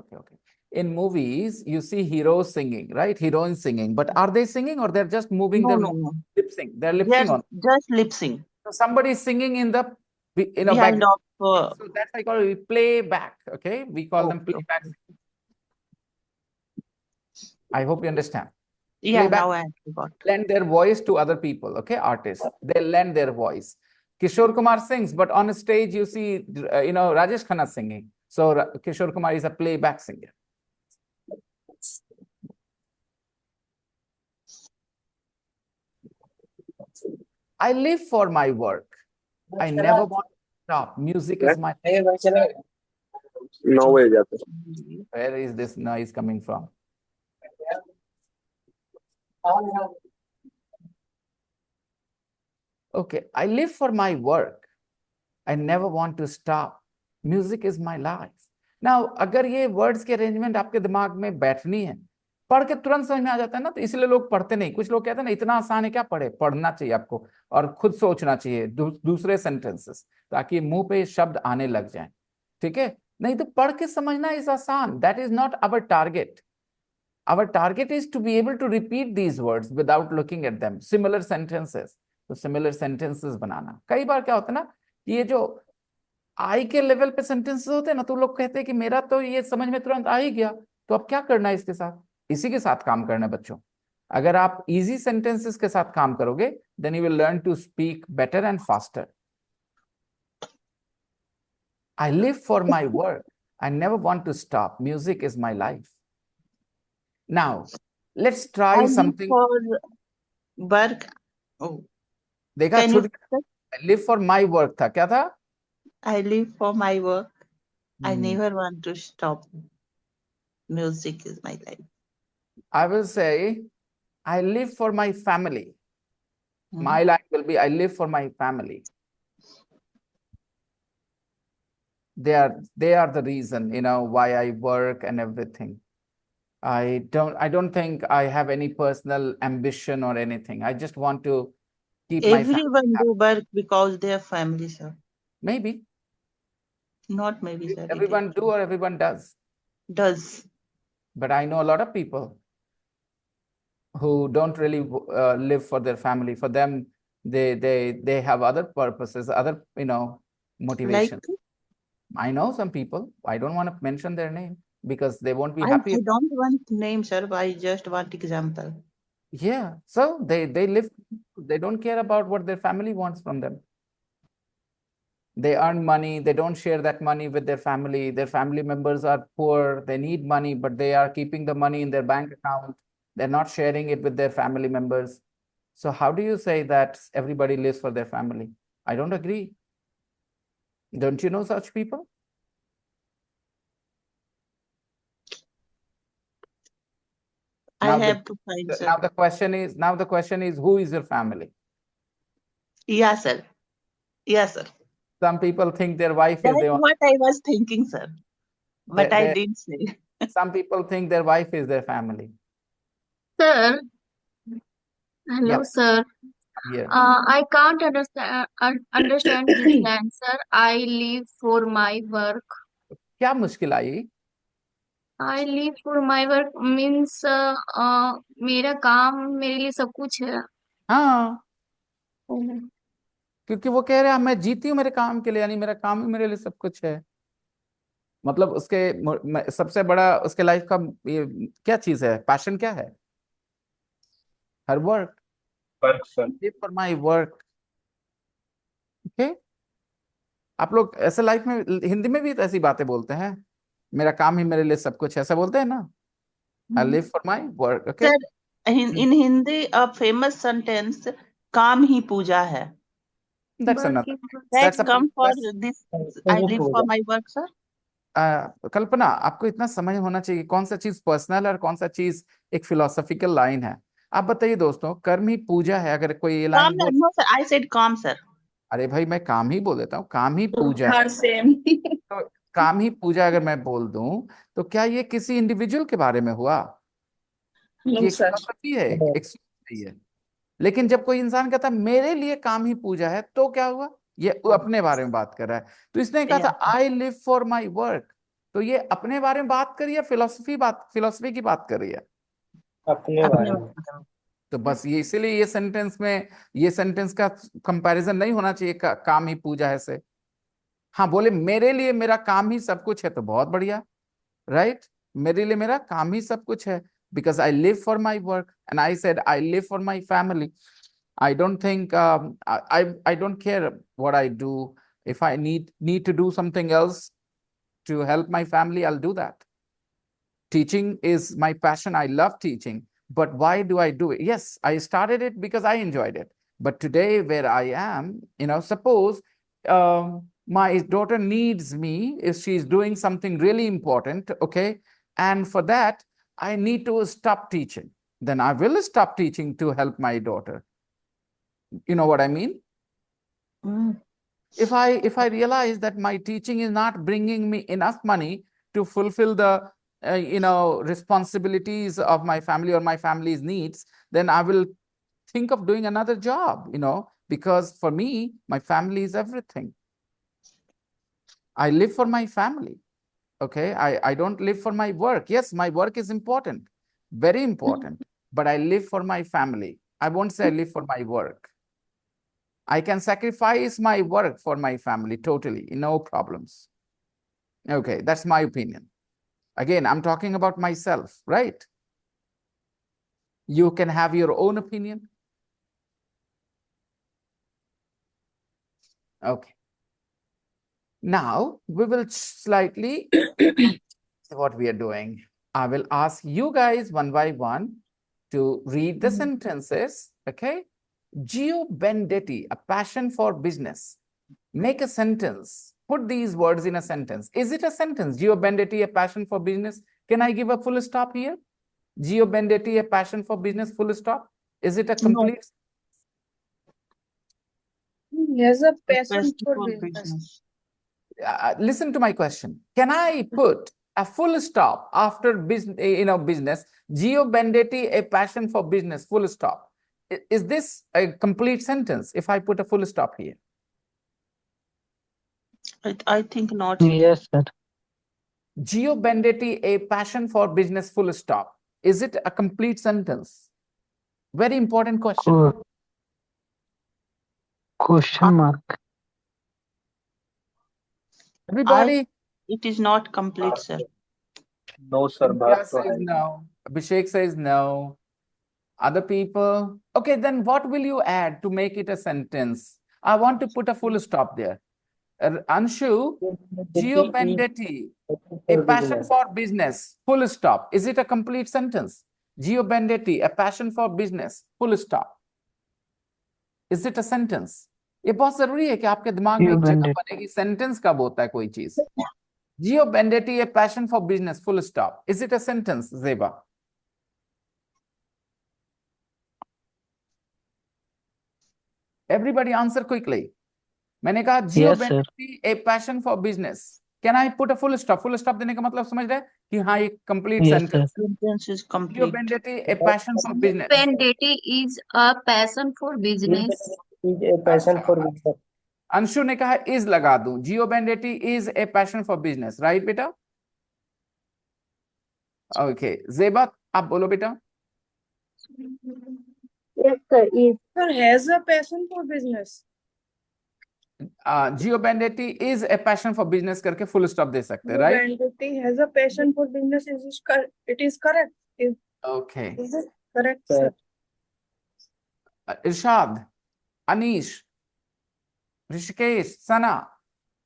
S1: In movies, you see heroes singing, right? Heroines singing, but are they singing or they're just moving
S5: No,
S1: their
S5: no.
S1: lip sync? They're lip
S5: Yes,
S1: sync on.
S5: just lip sync.
S1: So somebody is singing in the
S5: Behind
S1: background.
S5: of.
S1: So that's I call it playback. Okay, we call them
S5: Okay.
S1: playback. I hope you understand.
S5: Yeah,
S1: Playback
S5: now I got.
S1: lend their voice to other people. Okay, artists, they lend their voice. Kishore Kumar sings, but on stage you see Rajesh Khanna singing. So Kishore Kumar is a playback singer. I live for my work. I never want to stop. Music is my. Where is this noise coming from? Okay, I live for my work. I never want to stop. Music is my life. Now, अगर ये words के arrangement आपके दिमाग में बैठनी है, पढ़ के तुरंत समझ में आ जाता है ना, तो इसलिए लोग पढ़ते नहीं. कुछ लोग कहते हैं ना, इतना आसान है, क्या पढ़े. पढ़ना चाहिए आपको और खुद सोचना चाहिए दूसरे सेंटेंसेस, ताकि मुंह पे शब्द आने लग जाएं. ठीक है, नहीं तो पढ़ के समझना इज आसान. That is not our target. Our target is to be able to repeat these words without looking at them. Similar sentences. तो similar sentences बनाना. कई बार क्या होता है ना, ये जो आई के लेवल पे सेंटेंसेस होते हैं ना, तो लोग कहते हैं कि मेरा तो ये समझ में तुरंत आ ही गया, तो अब क्या करना है इसके साथ. इसी के साथ काम करना है बच्चों. अगर आप इजी सेंटेंसेस के साथ काम करोगे, then you will learn to speak better and faster. I live for my work. I never want to stop. Music is my life. Now, let's try
S5: I
S1: something.
S5: live for work. Oh.
S1: देखा,
S5: Can
S1: छूट.
S5: you?
S1: Live for my work था, क्या था?
S5: I live for my work. I never want to stop. Music is my life.
S1: I will say I live for my family.
S5: Mhm.
S1: My line will be, I live for my family. They are the reason, why I work and everything. I don't think I have any personal ambition or anything. I just want to keep my family
S5: Everyone
S1: happy.
S5: do work because they have family, sir.
S1: Maybe
S5: Not maybe, sir. It is
S1: everyone do or everyone does.
S5: does.
S1: But I know a lot of people who don't really live for their family. For them, they have other purposes, other
S5: Like
S1: motivation. I know some people. I don't want to mention their name because they won't be
S5: I,
S1: happy.
S5: I don't want name, sir. I just want example.
S1: Yeah, so they live. They don't care about what their family wants from them. They earn money. They don't share that money with their family. Their family members are poor. They need money, but they are keeping the money in their bank account. They're not sharing it with their family members. So how do you say that everybody lives for their family? I don't agree. Don't you know such people?
S5: I
S1: Now the
S5: have to find, sir.
S1: now the question is who is your family?
S5: Yeah, sir. Yes, sir.
S1: Some people think their wife is
S5: That's
S1: the only
S5: what I was thinking, sir. But I
S1: they
S5: didn't say.
S1: some people think their wife is their family.
S6: Sir, hello,
S1: Yep,
S6: sir.
S1: I'm here.
S6: I can't understand this line, sir. I live for my work.
S1: क्या मुश्किल आई?
S6: I live for my work means मेरा काम मेरे लिए सब कुछ है.
S1: हाँ,
S6: Oh.
S1: क्योंकि वो कह रहा है मैं जीती हूँ मेरे काम के लिए, यानी मेरा काम ही मेरे लिए सब कुछ है। मतलब उसके सबसे बड़ा उसके लाइफ का ये क्या चीज है, पैशन क्या है? Her work,
S7: work sir.
S1: Live for my work. Okay, आप लोग ऐसे लाइफ में हिंदी में भी तो ऐसी बातें बोलते हैं, मेरा काम ही मेरे लिए सब कुछ है, ऐसा बोलते हैं ना, I live for my work. Okay,
S5: Sir, in Hindi, a famous sentence, काम ही पूजा है.
S1: That's
S6: Work
S1: another,
S6: is
S5: That
S1: that's a
S5: come for
S1: बस।
S5: this, I live for my work, sir.
S1: कल्पना, आपको इतना समझ होना चाहिए कौन सा चीज पर्सनल और कौन सा चीज एक फिलोसॉफिकल लाइन है। आप बताइए दोस्तों, कर्म ही पूजा है, अगर कोई ये
S5: Calm,
S1: लाइन बोल,
S5: no, sir. I said calm, sir.
S1: अरे भाई मैं काम ही बोल देता हूँ, काम ही पूजा है,
S3: हाँ सेम।
S1: तो काम ही पूजा अगर मैं बोल दूं तो क्या ये किसी इंडिविजुअल के बारे में हुआ कि
S3: नो
S1: एक
S3: सर।
S1: फिलोसफी है, एक सोच है? लेकिन जब कोई इंसान कहता है मेरे लिए काम ही पूजा है, तो क्या हुआ? ये वो अपने बारे में बात कर रहा है। तो इसने कहा था
S5: Yeah.
S1: I live for my work, तो ये अपने बारे में बात कर रही है, फिलोसफी की बात कर रही है।
S7: अपने बारे में।
S1: तो बस ये इसीलिए ये सेंटेंस का कंपैरिजन नहीं होना चाहिए काम ही पूजा है से। हाँ, बोले मेरे लिए मेरा काम ही सब कुछ है, तो बहुत बढ़िया, राइट? मेरे लिए मेरा काम ही सब कुछ है, because I live for my work, and I said I live for my family. I don't think I don't care what I do. If I need to do something else to help my family, I'll do that. Teaching is my passion. I love teaching, but why do I do it? Yes, I started it because I enjoyed it. But today, where I am, suppose my daughter needs me if she's doing something really important, okay? And for that, I need to stop teaching. Then I will stop teaching to help my daughter. You know what I mean?
S5: Mm.
S1: If I realize that my teaching is not bringing me enough money to fulfill the responsibilities of my family or my family's needs, then I will think of doing another job, because for me my family is everything. I live for my family. Okay, I don't live for my work. Yes, my work is important, very important, but I live for my family. I won't say I live for my work. I can sacrifice my work for my family totally, no problems. Okay, that's my opinion. Again, I'm talking about myself, right? You can have your own opinion. Okay. Now we will slightly what we are doing. I will ask you guys one by one to read the sentences. Okay. Gio Bendetti, a passion for business. Make a sentence. Put these words in a sentence. Is it a sentence? Gio Bendetti, a passion for business. Can I give a full stop here? Gio Bendetti, a passion for business, full stop. Is it a
S5: No.
S1: complete?
S3: He has a passion
S5: Passion
S3: for
S5: for
S3: business.
S5: business.
S1: Listen to my question. Can I put a full stop after business, business? Gio Bendetti, a passion for business, full stop. Is this a complete sentence if I put a full stop here?
S5: I think not.
S2: Yes, sir.
S1: Gio Bendetti, a passion for business, full stop. Is it a complete sentence? Very important question.
S2: Question mark.
S1: Everybody,
S5: It is not complete, sir.
S7: No, sir.
S1: India
S7: बात तो
S1: says
S7: है.
S1: no. Abhishek says no. Other people. Okay, then what will you add to make it a sentence? I want to put a full stop there. Anshu, Gio Bendetti, a passion for business, full stop. Is it a complete sentence? Gio Bendetti, a passion for business, full stop. Is it a sentence? ये बहुत जरूरी है कि आपके दिमाग में
S2: Gio
S1: एक जगह
S2: Bendetti.
S1: बनेगी सेंटेंस कब होता है कोई चीज. Gio Bendetti, a passion for business, full stop. Is it a sentence, Zeba? Everybody answer quickly. मैंने कहा Gio
S2: Yes, sir.
S1: Bendetti, a passion for business. Can I put a full stop? Full stop देने का मतलब समझ रहे हैं कि हाँ ये complete
S2: Yes, sir.
S1: sentence.
S5: Sentence is
S1: Gio
S5: complete.
S1: Bendetti, a passion for business.
S6: Bendetti is a passion for business.
S7: Is a passion for business.
S1: Anshu ने कहा is लगा दूं. Gio Bendetti is a passion for business, right बेटा? Okay. Zeba, आप बोलो बेटा.
S3: Yes, sir. Is. Sir has a passion for business.
S1: Gio Bendetti is a passion for business करके full stop दे सकते हैं,
S3: Gio
S1: right?
S3: Bendetti has a passion for business. It is correct.
S1: Okay.
S3: Is it correct, sir?
S1: Irshad, Anish, Rishikesh, Sana,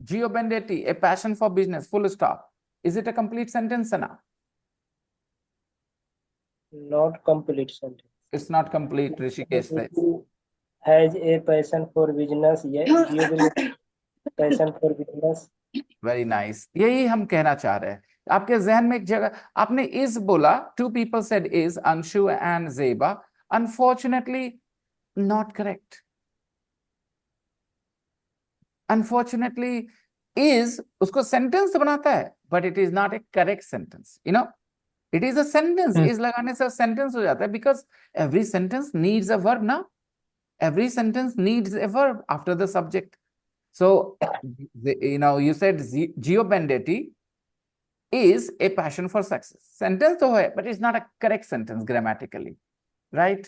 S1: Gio Bendetti, a passion for business, full stop. Is it a complete sentence, Sana?
S7: Not complete sentence.
S1: It's not complete, Rishikesh says.
S7: Has a passion for business. Yes, Gio Bendetti passion for business.
S1: Very nice. यही हम कहना चाह रहे हैं. आपके जहन में एक जगह आपने is बोला. Two people said is, Anshu and Zeba. Unfortunately, not correct. Unfortunately, is उसको sentence बनाता है, but it is not a correct sentence. It is a sentence. Is लगाने से sentence हो जाता है because every sentence needs a verb ना. Every sentence needs a verb after the subject. So, you said Gio Bendetti is a passion for success. Sentence तो है, but it's not a correct sentence grammatically, right?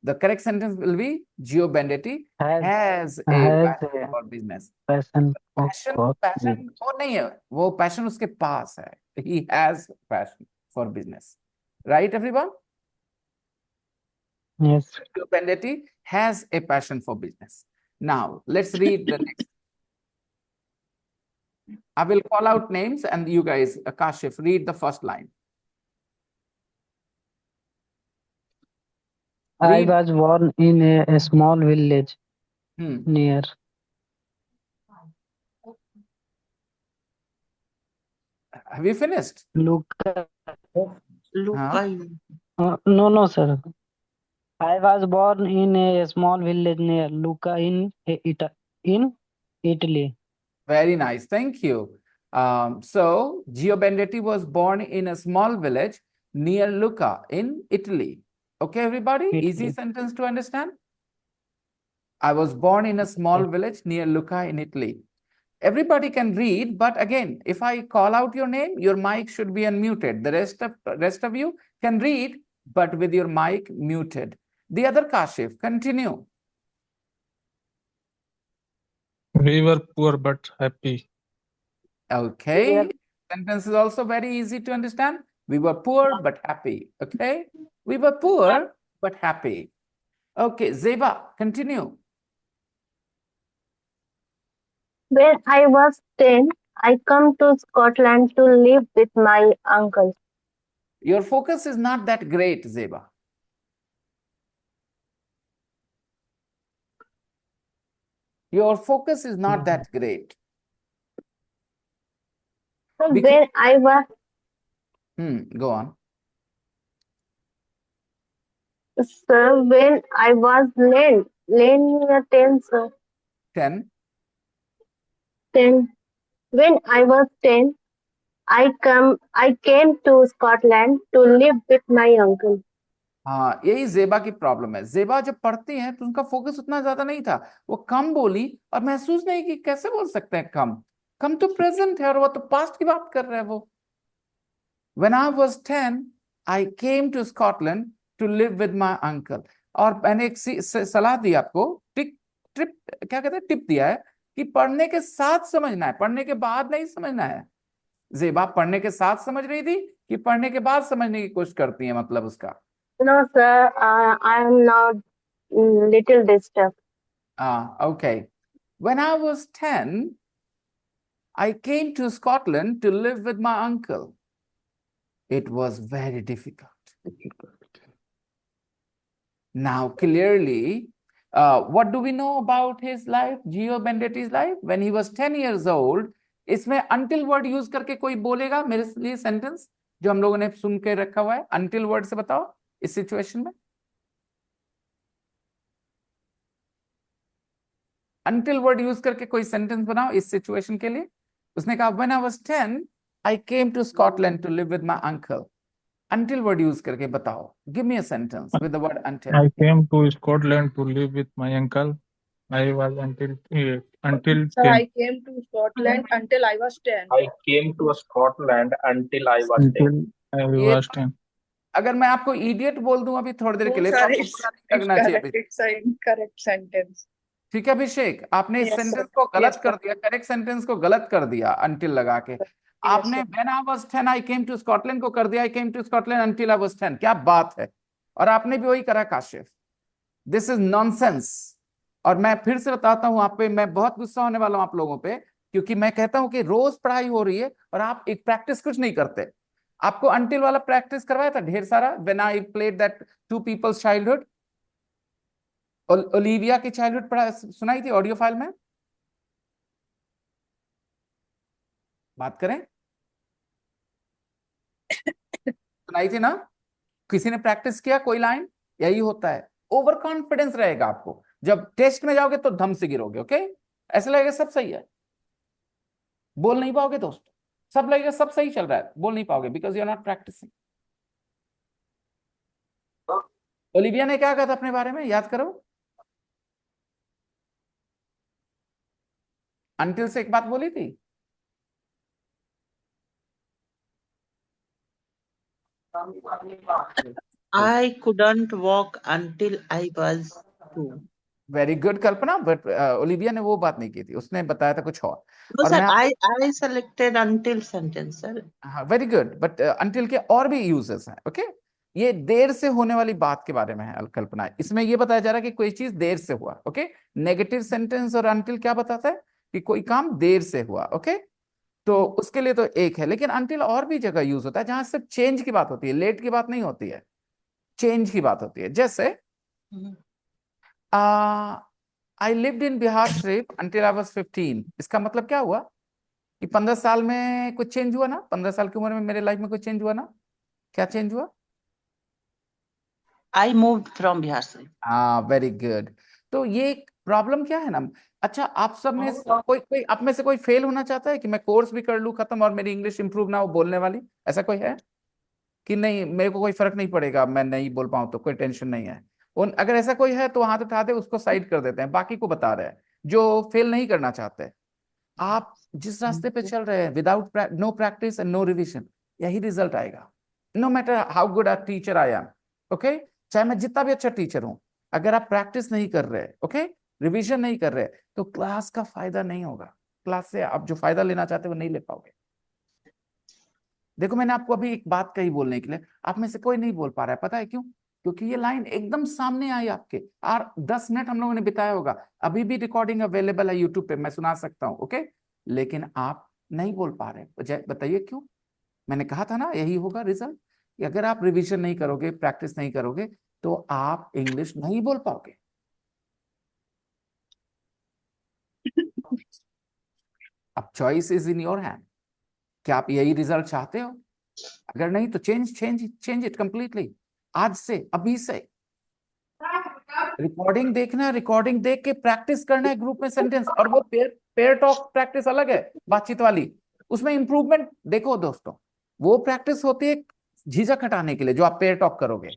S1: The correct sentence will be Gio Bendetti has a passion for business.
S2: Passion
S1: Passion वो नहीं है, वो passion उसके पास है. He has passion for business, right, everyone?
S2: Yes.
S1: Gio Bendetti has a passion for business. Now, let's read the next. I will call out names and you guys, Kashif, read the first line.
S2: I was born in a small village near.
S1: Have you finished?
S2: Luca.
S5: No,
S2: sir. I was born in a small village near Lucca in Italy.
S1: Very nice. Thank you. So, Gio Bendetti was born in a small village near Lucca in Italy. Okay, everybody? Easy sentence to understand. I was born in a small village near Lucca in Italy. Everybody can read, but again, if I call out your name, your mic should be unmuted. The rest of you can read, but with your mic muted. The other Kashif, continue.
S8: We were poor but happy.
S1: Okay. Sentence is also very easy to understand. We were poor but happy. Okay. We were poor but happy. Okay. Zeba, continue.
S9: When I was 10, I come to Scotland to live with my uncle.
S1: Your focus is not that great, Zeba. Your focus is not that great.
S9: So when I was
S1: go on.
S9: Sir, when I was 10, sir.
S1: 10.
S9: 10. When I was 10, I came to Scotland to live with my uncle.
S1: हाँ, यही जेबा की problem है। जेबा जब पढ़ती हैं तो उनका फोकस उतना ज्यादा नहीं था, वो कम बोली और महसूस नहीं कि कैसे बोल सकते हैं कम। कम तो प्रेजेंट है और वो तो पास्ट की बात कर रहे हैं वो। When I was 10, I came to Scotland to live with my uncle. और मैंने एक सलाह दी आपको, ट्रिप क्या कहते हैं, टिप दिया है कि पढ़ने के साथ समझना है, पढ़ने के बाद नहीं समझना है। जेबा पढ़ने के साथ समझ रही थी कि पढ़ने के बाद समझने की कोशिश करती है, मतलब उसका।
S9: No, sir, I am now little disturbed.
S1: Okay. When I was 10, I came to Scotland to live with my uncle. It was very difficult. Now, clearly, what do we know about his life, Gio Bendetti's life? When he was 10 years old, इसमें until word use करके कोई बोलेगा मेरे लिए sentence जो हम लोगों ने सुन के रखा हुआ है? until word से बताओ इस सिचुएशन में। until word use करके कोई सेंटेंस बनाओ इस सिचुएशन के लिए। उसने कहा when I was 10, I came to Scotland to live with my uncle. Until word use करके बताओ। Give me a sentence with the word until.
S8: I came to Scotland to live with my uncle. I was until
S3: Sir,
S8: 10.
S3: I came to Scotland until I was 10.
S10: I came to Scotland until I was 10.
S8: Until I
S1: ये
S8: was 10.
S1: अगर मैं आपको idiot बोल दूं अभी थोड़ी देर के लिए तो आपको बुरा नहीं लगना चाहिए।
S3: It's an incorrect sentence.
S1: ठीक है अभिषेक, आपने इस
S3: Yes,
S1: सेंटेंस
S3: sir.
S1: को गलत
S3: Yes,
S1: कर
S3: sir.
S1: दिया, करेक्ट सेंटेंस को गलत कर दिया until लगा के। आपने when I was 10 I came to Scotland को कर दिया I came to Scotland until I was 10। क्या बात है। और आपने भी वही करा काशिफ। This is nonsense. और मैं फिर से बताता हूं आप पे, मैं बहुत गुस्सा होने वाला हूं आप लोगों पे, क्योंकि मैं कहता हूं कि रोज पढ़ाई हो रही है और आप एक प्रैक्टिस कुछ नहीं करते। आपको अंटिल वाला प्रैक्टिस करवाया था ढेर सारा when I played that to people's childhood. Olivia की चाइल्डहुड पढ़ा सुनाई थी ऑडियो फाइल में, बात करें, सुनाई थी ना? किसी ने प्रैक्टिस किया कोई लाइन? यही होता है, ओवर कॉन्फिडेंस रहेगा आपको, जब टेस्ट में जाओगे तो धम से गिरोगे। ओके, ऐसा लगेगा सब सही है, बोल नहीं पाओगे दोस्त, सब लगेगा सब सही चल रहा है, बोल नहीं पाओगे because you are not practising. Olivia ने क्या कहा था अपने बारे में, याद करो। अंटिल से एक बात बोली थी।
S5: I couldn't walk until I was 2.
S1: Very good Kalpana, but Olivia ने वो बात नहीं की थी, उसने बताया था कुछ और।
S5: No,
S1: और
S5: sir,
S1: मैं
S5: I selected until sentence, sir.
S1: हाँ वेरी गुड, बट अंटिल के और भी यूजेस हैं। ओके, ये देर से होने वाली बात के बारे में है कल्पना, इसमें ये बताया जा रहा है कि कोई चीज देर से हुआ। ओके, नेगेटिव सेंटेंस और अंटिल क्या बताता है कि कोई काम देर से हुआ। ओके, तो उसके लिए तो एक है, लेकिन अंटिल और भी जगह यूज होता है जहां सिर्फ चेंज की बात होती है, लेट की बात नहीं होती है, चेंज की बात होती है। जैसे I lived in Bihar trip until I was 15। इसका मतलब क्या हुआ कि 15 साल में कुछ चेंज हुआ ना, 15 साल की उम्र में मेरे लाइफ में कुछ चेंज हुआ ना? क्या चेंज हुआ?
S5: I moved from Bihar, sir.
S1: हाँ वेरी गुड। तो ये प्रॉब्लम क्या है ना, अच्छा आप सब में कोई कोई आप में से कोई फेल होना चाहता है कि मैं कोर्स भी कर लूं खत्म और मेरी इंग्लिश इंप्रूव ना हो बोलने वाली? ऐसा कोई है कि नहीं मेरे को कोई फर्क नहीं पड़ेगा, मैं नहीं बोल पाऊं तो कोई टेंशन नहीं है? उन अगर ऐसा कोई है तो हाथ उठा दे, उसको साइड कर देते हैं, बाकी को बता रहे हैं जो फेल नहीं करना चाहते। आप जिस रास्ते पे चल रहे हैं without no practice and no revision, यही रिजल्ट आएगा। No matter how good a teacher I am, okay, चाहे मैं जितना भी अच्छा टीचर हूं, अगर आप प्रैक्टिस नहीं कर रहे, ओके, रिविजन नहीं कर रहे, तो क्लास का फायदा नहीं होगा। क्लास से आप जो फायदा लेना चाहते हो वो नहीं ले पाओगे। देखो मैंने आपको अभी एक बात कही बोलने के लिए, आप में से कोई नहीं बोल पा रहा है, पता है क्यों? क्योंकि ये लाइन एकदम सामने आई आपके, और 10 मिनट हम लोगों ने बिताया होगा, अभी भी रिकॉर्डिंग अवेलेबल है यूट्यूब पे, मैं सुना सकता हूँ। ओके, लेकिन आप नहीं बोल पा रहे, बताइए क्यों? मैंने कहा था ना यही होगा रिजल्ट, कि अगर आप रिवीजन नहीं करोगे, प्रैक्टिस नहीं करोगे, तो आप इंग्लिश नहीं बोल पाओगे। अब choice is in your hand, क्या आप यही रिजल्ट चाहते हो? अगर नहीं तो चेंज इट कंप्लीटली, आज से, अभी से। रिकॉर्डिंग देखना है, रिकॉर्डिंग देख के प्रैक्टिस करना है ग्रुप में सेंटेंस। और वो पेयर पेयर टॉक प्रैक्टिस अलग है, बातचीत वाली। उसमें इंप्रूवमेंट देखो दोस्तों, वो प्रैक्टिस होती है झिझक हटाने के लिए जो आप पेयर टॉक करोगे।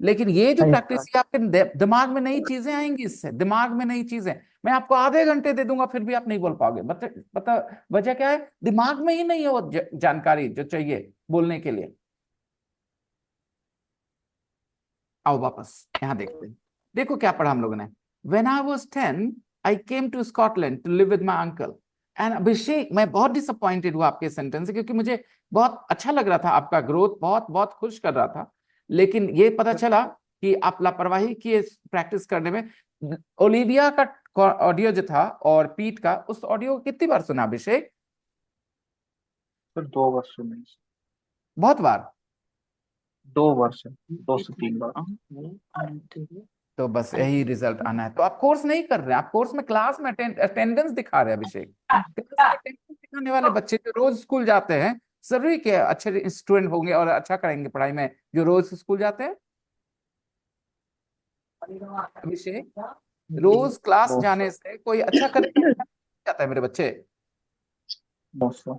S1: लेकिन ये जो प्रैक्टिस है आपके दिमाग में नई चीजें आएंगी, इससे दिमाग में नई चीजें। मैं आपको आधे घंटे दे दूंगा फिर भी आप नहीं बोल पाओगे। बता वजह क्या है? दिमाग में ही नहीं है वो जानकारी जो चाहिए बोलने के लिए। आओ वापस यहां देखते हैं। देखो क्या पढ़ा हम लोगों ने। When I was 10, I came to Scotland to live with my uncle. And Abhishek, मैं बहुत डिसअपॉइंटेड हुआ आपके सेंटेंस से, क्योंकि मुझे बहुत अच्छा लग रहा था, आपका ग्रोथ बहुत बहुत खुश कर रहा था। लेकिन ये पता चला कि आप लापरवाही किए प्रैक्टिस करने में। ओलिविया का ऑडियो जो था और पीट का, उस ऑडियो को कितनी बार सुना अभिषेक?
S10: सर 2 बार सुने,
S1: बहुत बार?
S10: 2 बार सर, 2 से 3 बार।
S1: तो बस यही रिजल्ट आना है। तो आप कोर्स नहीं कर रहे हैं, आप कोर्स में क्लास में अटेंडेंस दिखा रहे हैं अभिषेक। क्लास में अटेंडेंस दिखाने वाले बच्चे जो रोज स्कूल जाते हैं, जरूरी के अच्छे स्टूडेंट होंगे और अच्छा करेंगे पढ़ाई में जो रोज स्कूल जाते हैं। अभिषेक, रोज क्लास
S10: नो
S1: जाने से कोई अच्छा करेगा जाता है मेरे बच्चे?
S10: सर।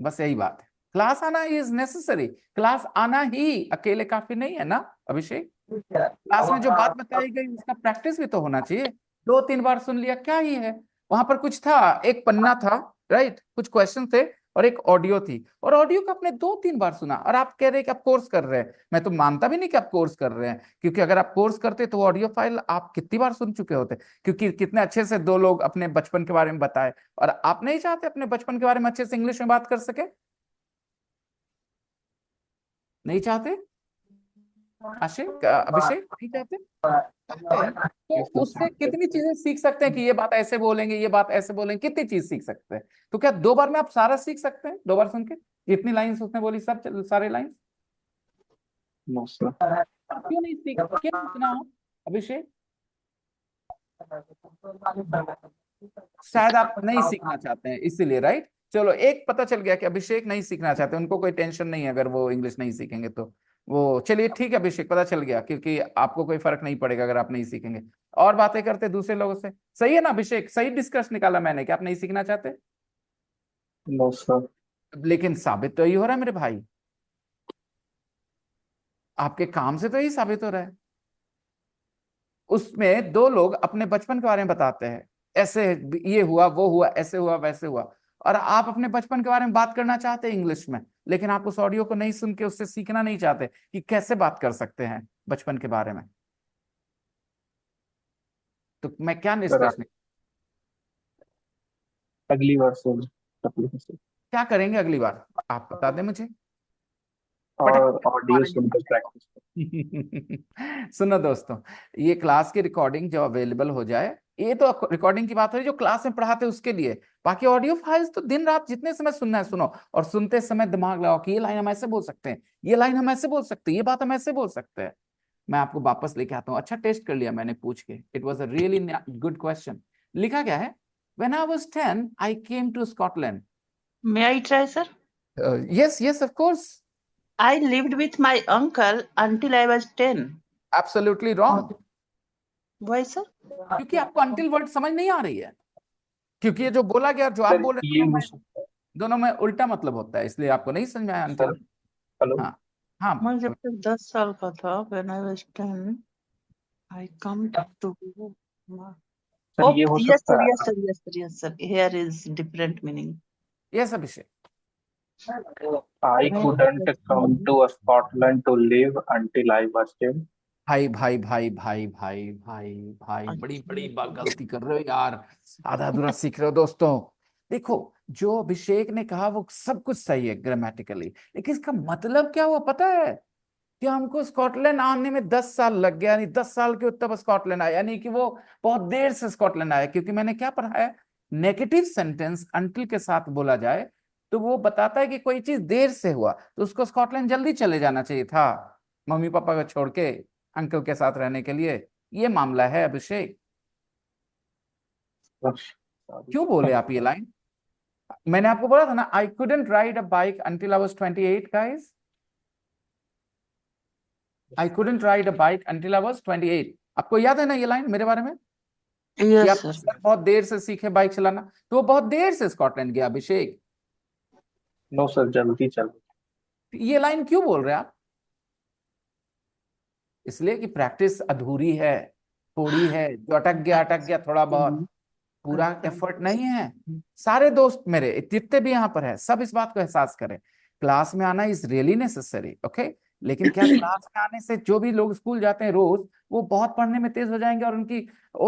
S1: बस यही बात है, क्लास आना इज नेसेसरी। क्लास आना ही अकेले काफी नहीं है ना अभिषेक। क्लास में जो बात बताई गई उसका प्रैक्टिस भी तो होना चाहिए। 2-3 बार सुन लिया क्या ही है? वहां पर कुछ था, एक पन्ना था, राइट, कुछ क्वेश्चन थे और एक ऑडियो थी, और ऑडियो को आपने 2-3 बार सुना और आप कह रहे हैं कि आप कोर्स कर रहे हैं। मैं तो मानता भी नहीं कि आप कोर्स कर रहे हैं, क्योंकि अगर आप कोर्स करते तो ऑडियो फाइल आप कितनी बार सुन चुके होते। क्योंकि कितने अच्छे से दो लोग अपने बचपन के बारे में बताए, और आप नहीं चाहते अपने बचपन के बारे में अच्छे से इंग्लिश में बात कर सके? नहीं चाहते आशिक, अभिषेक, नहीं चाहते? चाहते हैं। तो उससे कितनी चीजें सीख सकते हैं कि ये बात ऐसे बोलेंगे, ये बात ऐसे बोलेंगे, कितनी चीज सीख सकते हैं? तो क्या 2 बार में आप सारा सीख सकते हैं? 2 बार सुन के जितनी लाइंस उसने बोली, सब सारे लाइंस?
S10: No sir.
S1: क्यों नहीं सीख, क्यों सीखना हो अभिषेक? शायद आप नहीं सीखना चाहते हैं इसीलिए, राइट। चलो, एक पता चल गया कि अभिषेक नहीं सीखना चाहते, उनको कोई टेंशन नहीं है अगर वो इंग्लिश नहीं सीखेंगे तो। वो चलिए ठीक है अभिषेक, पता चल गया, क्योंकि आपको कोई फर्क नहीं पड़ेगा अगर आप नहीं सीखेंगे। और बातें करते दूसरे लोगों से, सही है ना अभिषेक? सही डिस्कस निकाला मैंने कि आप नहीं सीखना चाहते।
S10: No sir.
S1: लेकिन साबित तो यही हो रहा है मेरे भाई, आपके काम से तो यही साबित हो रहा है। उसमें 2 लोग अपने बचपन के बारे में बताते हैं, ऐसे ये हुआ, वो हुआ, ऐसे हुआ, वैसे हुआ, और आप अपने बचपन के बारे में बात करना चाहते हैं इंग्लिश में, लेकिन आप उस ऑडियो को नहीं सुन के उससे सीखना नहीं चाहते कि कैसे बात कर सकते हैं बचपन के बारे में। तो मैं क्या
S10: सर
S1: निष्कर्ष
S10: अगली बार सर,
S1: क्या करेंगे अगली बार आप बता दें मुझे।
S10: और
S1: पटक
S10: ऑडियो सुनकर प्रैक्टिस।
S1: सुनो दोस्तों, ये क्लास की रिकॉर्डिंग जब अवेलेबल हो जाए, ये तो रिकॉर्डिंग की बात हो रही जो क्लास में पढ़ाते हैं उसके लिए। बाकी ऑडियो फाइल्स तो दिन रात जितने समय सुनना है सुनो, और सुनते समय दिमाग लगाओ कि ये लाइन हम ऐसे बोल सकते हैं, ये लाइन हम ऐसे बोल सकते हैं, ये बात हम ऐसे बोल सकते हैं। मैं आपको वापस लेके आता हूँ। अच्छा टेस्ट कर लिया मैंने पूछ के, it was a really good question. लिखा क्या है? When I was 10, I came to Scotland.
S5: May I try, sir?
S1: Yes, yes, of course.
S5: I lived with my uncle until I was 10.
S1: Absolutely wrong.
S5: Why, sir?
S1: क्योंकि आपको until word समझ नहीं आ रही है, क्योंकि ये जो बोला गया जो आप
S10: सर
S1: बोल रहे
S10: ये
S1: हैं
S10: हो सकता है
S1: दोनों में उल्टा मतलब होता है, इसलिए आपको नहीं समझ में आया
S10: सर।
S1: until।
S10: हेलो
S1: हाँ हाँ।
S5: मैं जब तक 10 साल का था, when I was 10, I come to.
S10: Sir
S5: Oh,
S10: ये हो
S5: yes, sir,
S10: सकता है।
S5: yes, sir, yes, sir, yes, sir. Here is different meaning.
S1: Yes, Abhishek.
S10: I couldn't come to Scotland to live until I was 10.
S1: भाई भाई भाई भाई भाई भाई भाई, बड़ी बड़ी गलती कर रहे हो यार, आधा अधूरा सीख रहे हो दोस्तों। देखो, जो अभिषेक ने कहा वो सब कुछ सही है ग्रामेटिकली, लेकिन इसका मतलब क्या हुआ पता है? कि हमको स्कॉटलैंड आने में 10 साल लग गया, यानी 10 साल के तब स्कॉटलैंड आया, यानी कि वो बहुत देर से स्कॉटलैंड आया। क्योंकि मैंने क्या पढ़ा है, नेगेटिव सेंटेंस अंटिल के साथ बोला जाए तो वो बताता है कि कोई चीज देर से हुआ, तो उसको स्कॉटलैंड जल्दी चले जाना चाहिए था, मम्मी पापा को छोड़ के अंकल के साथ रहने के लिए। ये मामला है अभिषेक। क्यों बोले आप ये लाइन? मैंने आपको बोला था ना, I couldn't ride a bike until I was 28 guys. I couldn't ride a bike until I was 28. आपको याद है ना ये लाइन मेरे बारे में कि
S5: Yes,
S1: आप
S5: sir.
S1: सर बहुत देर से सीखे बाइक चलाना, तो वो बहुत देर से स्कॉटलैंड गया अभिषेक।
S10: नो सर, जल्दी चलो।
S1: ये लाइन क्यों बोल रहे हैं आप? इसलिए कि प्रैक्टिस अधूरी है, थोड़ी है, जो अटक गया थोड़ा बहुत, पूरा एफर्ट नहीं है। सारे दोस्त मेरे जितने भी यहाँ पर है सब इस बात को एहसास करें, क्लास में आना इज रियली नेसेसरी, ओके। लेकिन क्या क्लास में आने से जो भी लोग स्कूल जाते हैं रोज, वो बहुत पढ़ने में तेज हो जाएंगे और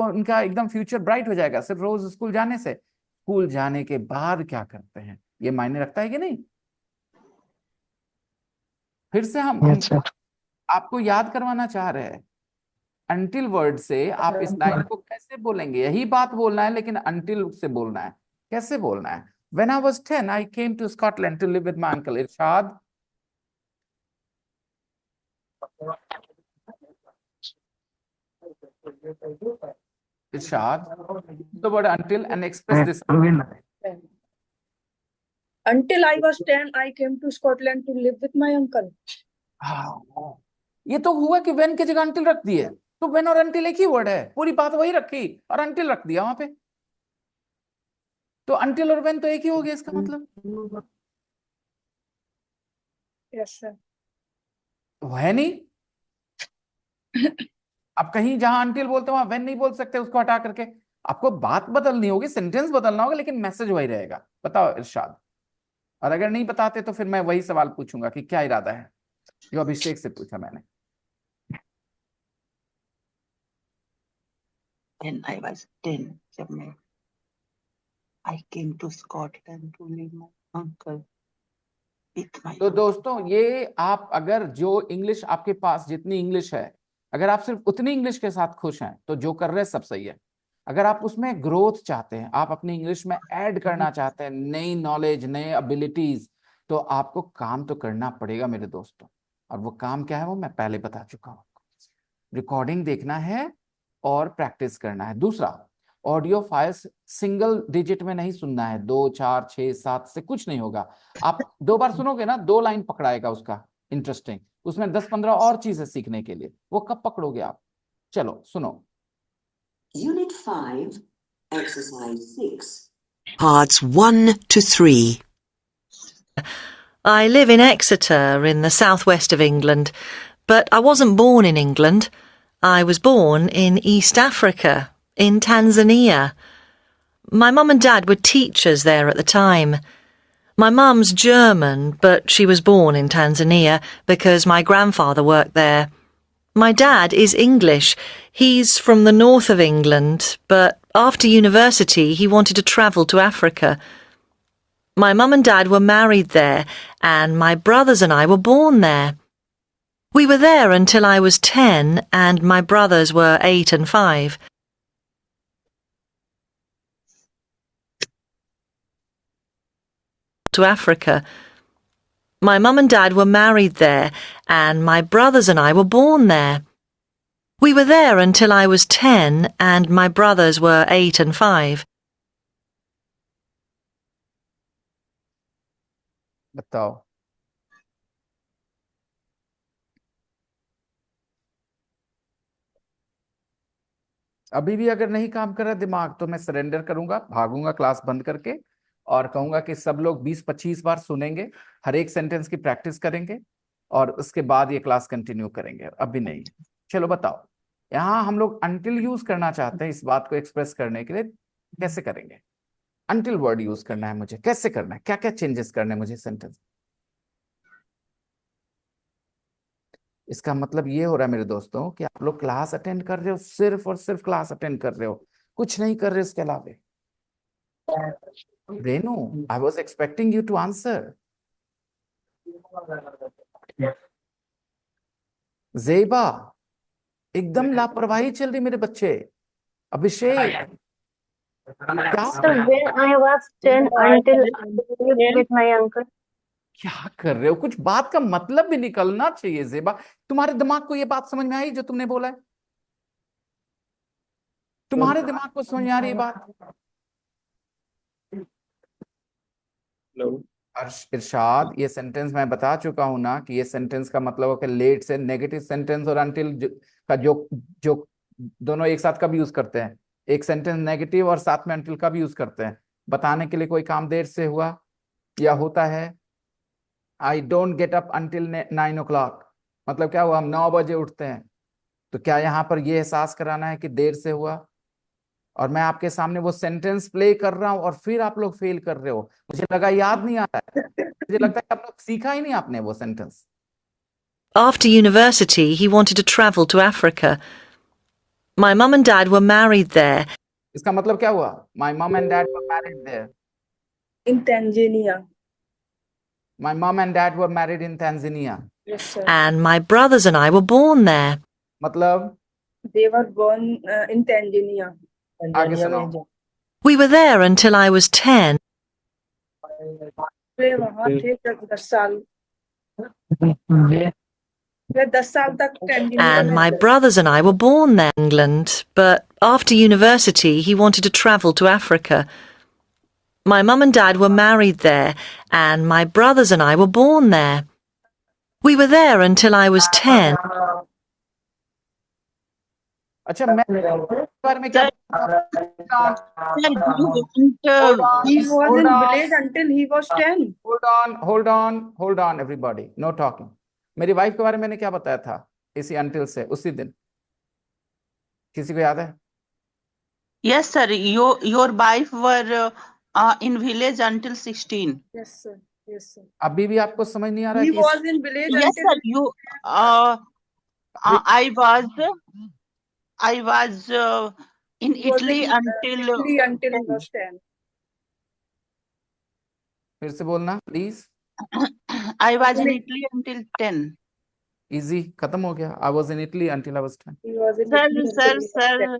S1: उनका एकदम फ्यूचर ब्राइट हो जाएगा सिर्फ रोज स्कूल जाने से? स्कूल जाने के बाद क्या करते हैं ये मायने रखता है कि नहीं? फिर से हम आपको याद करवाना चाह रहे हैं, अंटिल वर्ड से आप इस लाइन को कैसे बोलेंगे, यही बात बोलना है, लेकिन अंटिल से बोलना है। कैसे बोलना है? When I was 10, I came to Scotland to live with my uncle. Irshad, Irshad, the word until and express this.
S3: Until I was 10, I came to Scotland to live with my uncle.
S1: हाँ, ये तो हुआ कि when की जगह until रख दिए, तो when और until एक ही वर्ड है, पूरी बात वही रखी और until रख दिया वहां पे, तो until और when तो एक ही हो गया इसका मतलब।
S3: Yes, sir.
S1: है नहीं? अब कहीं जहां until बोलते हैं वहां when नहीं बोल सकते, उसको हटा करके आपको बात बदलनी होगी, सेंटेंस बदलना होगा, लेकिन मैसेज वही रहेगा। बताओ इरशाद। और अगर नहीं बताते तो फिर मैं वही सवाल पूछूंगा कि क्या इरादा है, जो अभिषेक से पूछा मैंने।
S5: When I was 10, जब मैं I came to Scotland to live my uncle with my
S1: तो दोस्तों ये आप अगर जो इंग्लिश आपके पास जितनी इंग्लिश है, अगर आप सिर्फ उतनी इंग्लिश के साथ खुश हैं तो जो कर रहे हैं सब सही है। अगर आप उसमें ग्रोथ चाहते हैं, आप अपनी इंग्लिश में ऐड करना चाहते हैं नई नॉलेज, नए एबिलिटीज, तो आपको काम तो करना पड़ेगा मेरे दोस्तों। और वो काम क्या है वो मैं पहले बता चुका हूँ। रिकॉर्डिंग देखना है और प्रैक्टिस करना है। दूसरा, ऑडियो फाइल्स सिंगल डिजिट में नहीं सुनना है, 2 4 6 7 से कुछ नहीं होगा। आप 2 बार सुनोगे ना, 2 लाइन पकड़ाएगा उसका इंटरेस्टिंग, उसमें 10-15 और चीजें सीखने के लिए, वो कब पकड़ोगे आप? चलो सुनो।
S11: Unit 5, Exercise 6. Parts 1 to 3.
S12: I live in Exeter in the southwest of England, but I wasn't born in England. I was born in East Africa, in Tanzania. My mum and dad were teachers there at the time. My mum's German, but she was born in Tanzania because my grandfather worked there. My dad is English. He's from the north of England, but after university he wanted to travel to Africa. My mum and dad were married there, and my brothers and I were born there. We were there until I was 10, and my brothers were 8 and 5. To Africa. My mum and dad were married there, and my brothers and I were born there. We were there until I was 10, and my brothers were 8 and 5.
S1: बताओ। अभी भी अगर नहीं काम कर रहा दिमाग तो मैं सरेंडर करूंगा, भागूंगा क्लास बंद करके और कहूंगा कि सब लोग 20-25 बार सुनेंगे, हर एक सेंटेंस की प्रैक्टिस करेंगे और उसके बाद ये क्लास कंटिन्यू करेंगे। अभी नहीं। चलो बताओ, यहाँ हम लोग अंटिल यूज करना चाहते हैं इस बात को एक्सप्रेस करने के लिए, कैसे करेंगे? अंटिल वर्ड यूज करना है मुझे, कैसे करना है, क्या क्या चेंजेस करने हैं मुझे सेंटेंस? इसका मतलब ये हो रहा है मेरे दोस्तों कि आप लोग क्लास अटेंड कर रहे हो, सिर्फ और सिर्फ क्लास अटेंड कर रहे हो, कुछ नहीं कर रहे इसके अलावा। Renu, I was expecting you to answer. Zeba, एकदम लापरवाही चल रही मेरे बच्चे। अभिषेक, क्या
S9: Sir, when I was 10 until I lived with my uncle.
S1: क्या कर रहे हो? कुछ बात का मतलब भी निकलना चाहिए जेबा। तुम्हारे दिमाग को ये बात समझ में आई जो तुमने बोला है? तुम्हारे दिमाग को समझ में आ रही है बात? इरशाद, ये सेंटेंस मैं बता चुका हूं ना कि ये सेंटेंस का मतलब है कि लेट से नेगेटिव सेंटेंस और अनटिल का जो जो दोनों एक साथ कब यूज करते हैं? एक सेंटेंस नेगेटिव और साथ में until कब यूज करते हैं? बताने के लिए कोई काम देर से हुआ या होता है। I don't get up until 9 o'clock, मतलब क्या हुआ? हम 9 बजे उठते हैं। तो क्या यहाँ पर ये एहसास कराना है कि देर से हुआ? और मैं आपके सामने वो सेंटेंस प्ले कर रहा हूं और फिर आप लोग फेल कर रहे हो। मुझे लगा याद नहीं आ रहा है, मुझे लगता है कि आप लोग सीखा ही नहीं आपने वो sentence.
S12: After university, he wanted to travel to Africa. My mum and dad were married there.
S1: इसका मतलब क्या हुआ? My mum and dad were married there.
S3: In Tanzania.
S1: My mum and dad were married in Tanzania.
S3: Yes, sir.
S12: And my brothers and I were born there.
S1: मतलब
S3: They were born in Tanzania.
S1: आगे
S7: Tanzania
S1: सुनाओ।
S7: में जो
S12: We were there until I was 10.
S3: वे वहाँ थे जब 10 साल,
S7: वे
S3: वे 10 साल तक tanzania
S12: And
S3: में
S12: my
S3: थे.
S12: brothers and I were born there in England, but after university he wanted to travel to Africa. My mum and dad were married there, and my brothers and I were born there. We were there until I was 10.
S1: अच्छा, मैं बारे में क्या
S3: He was in village until he was 10.
S1: hold on everybody, no talking. मेरी wife के बारे में मैंने क्या बताया था इसी until से उसी दिन? किसी को याद है?
S5: Yes, sir. Your wife were in village until 16.
S3: Yes, sir. Yes, sir.
S1: अभी भी आपको समझ नहीं आ रहा
S3: He
S1: है कि
S3: was in village
S5: Yes,
S3: until
S5: sir. You. I was in
S3: he was
S5: Italy
S3: in
S5: until
S3: Italy until he was 10.
S1: फिर से बोलना please.
S5: I was in Italy until 10.
S1: Easy, खत्म हो गया। I was in Italy until I was 10।
S3: He was in
S5: Sir,
S3: Italy
S5: sir,
S3: until he was 10.
S5: sir.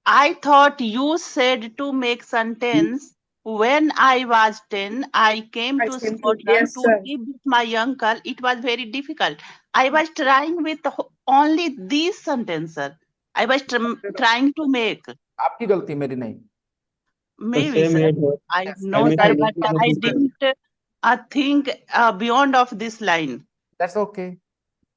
S5: I thought you said to make sentence. When I was 10, I came
S3: I
S5: to
S3: came to,
S5: Scotland
S3: yes,
S5: to
S3: sir.
S5: live with my uncle. It was very difficult. I was trying with only these sentence, sir. I was trying to make.
S1: आपकी गलती, मेरी नहीं।
S5: Maybe,
S7: same
S5: sir.
S7: here.
S5: I know,
S1: Yes,
S5: sir,
S1: I
S5: but I didn't think beyond of this line.
S1: That's okay.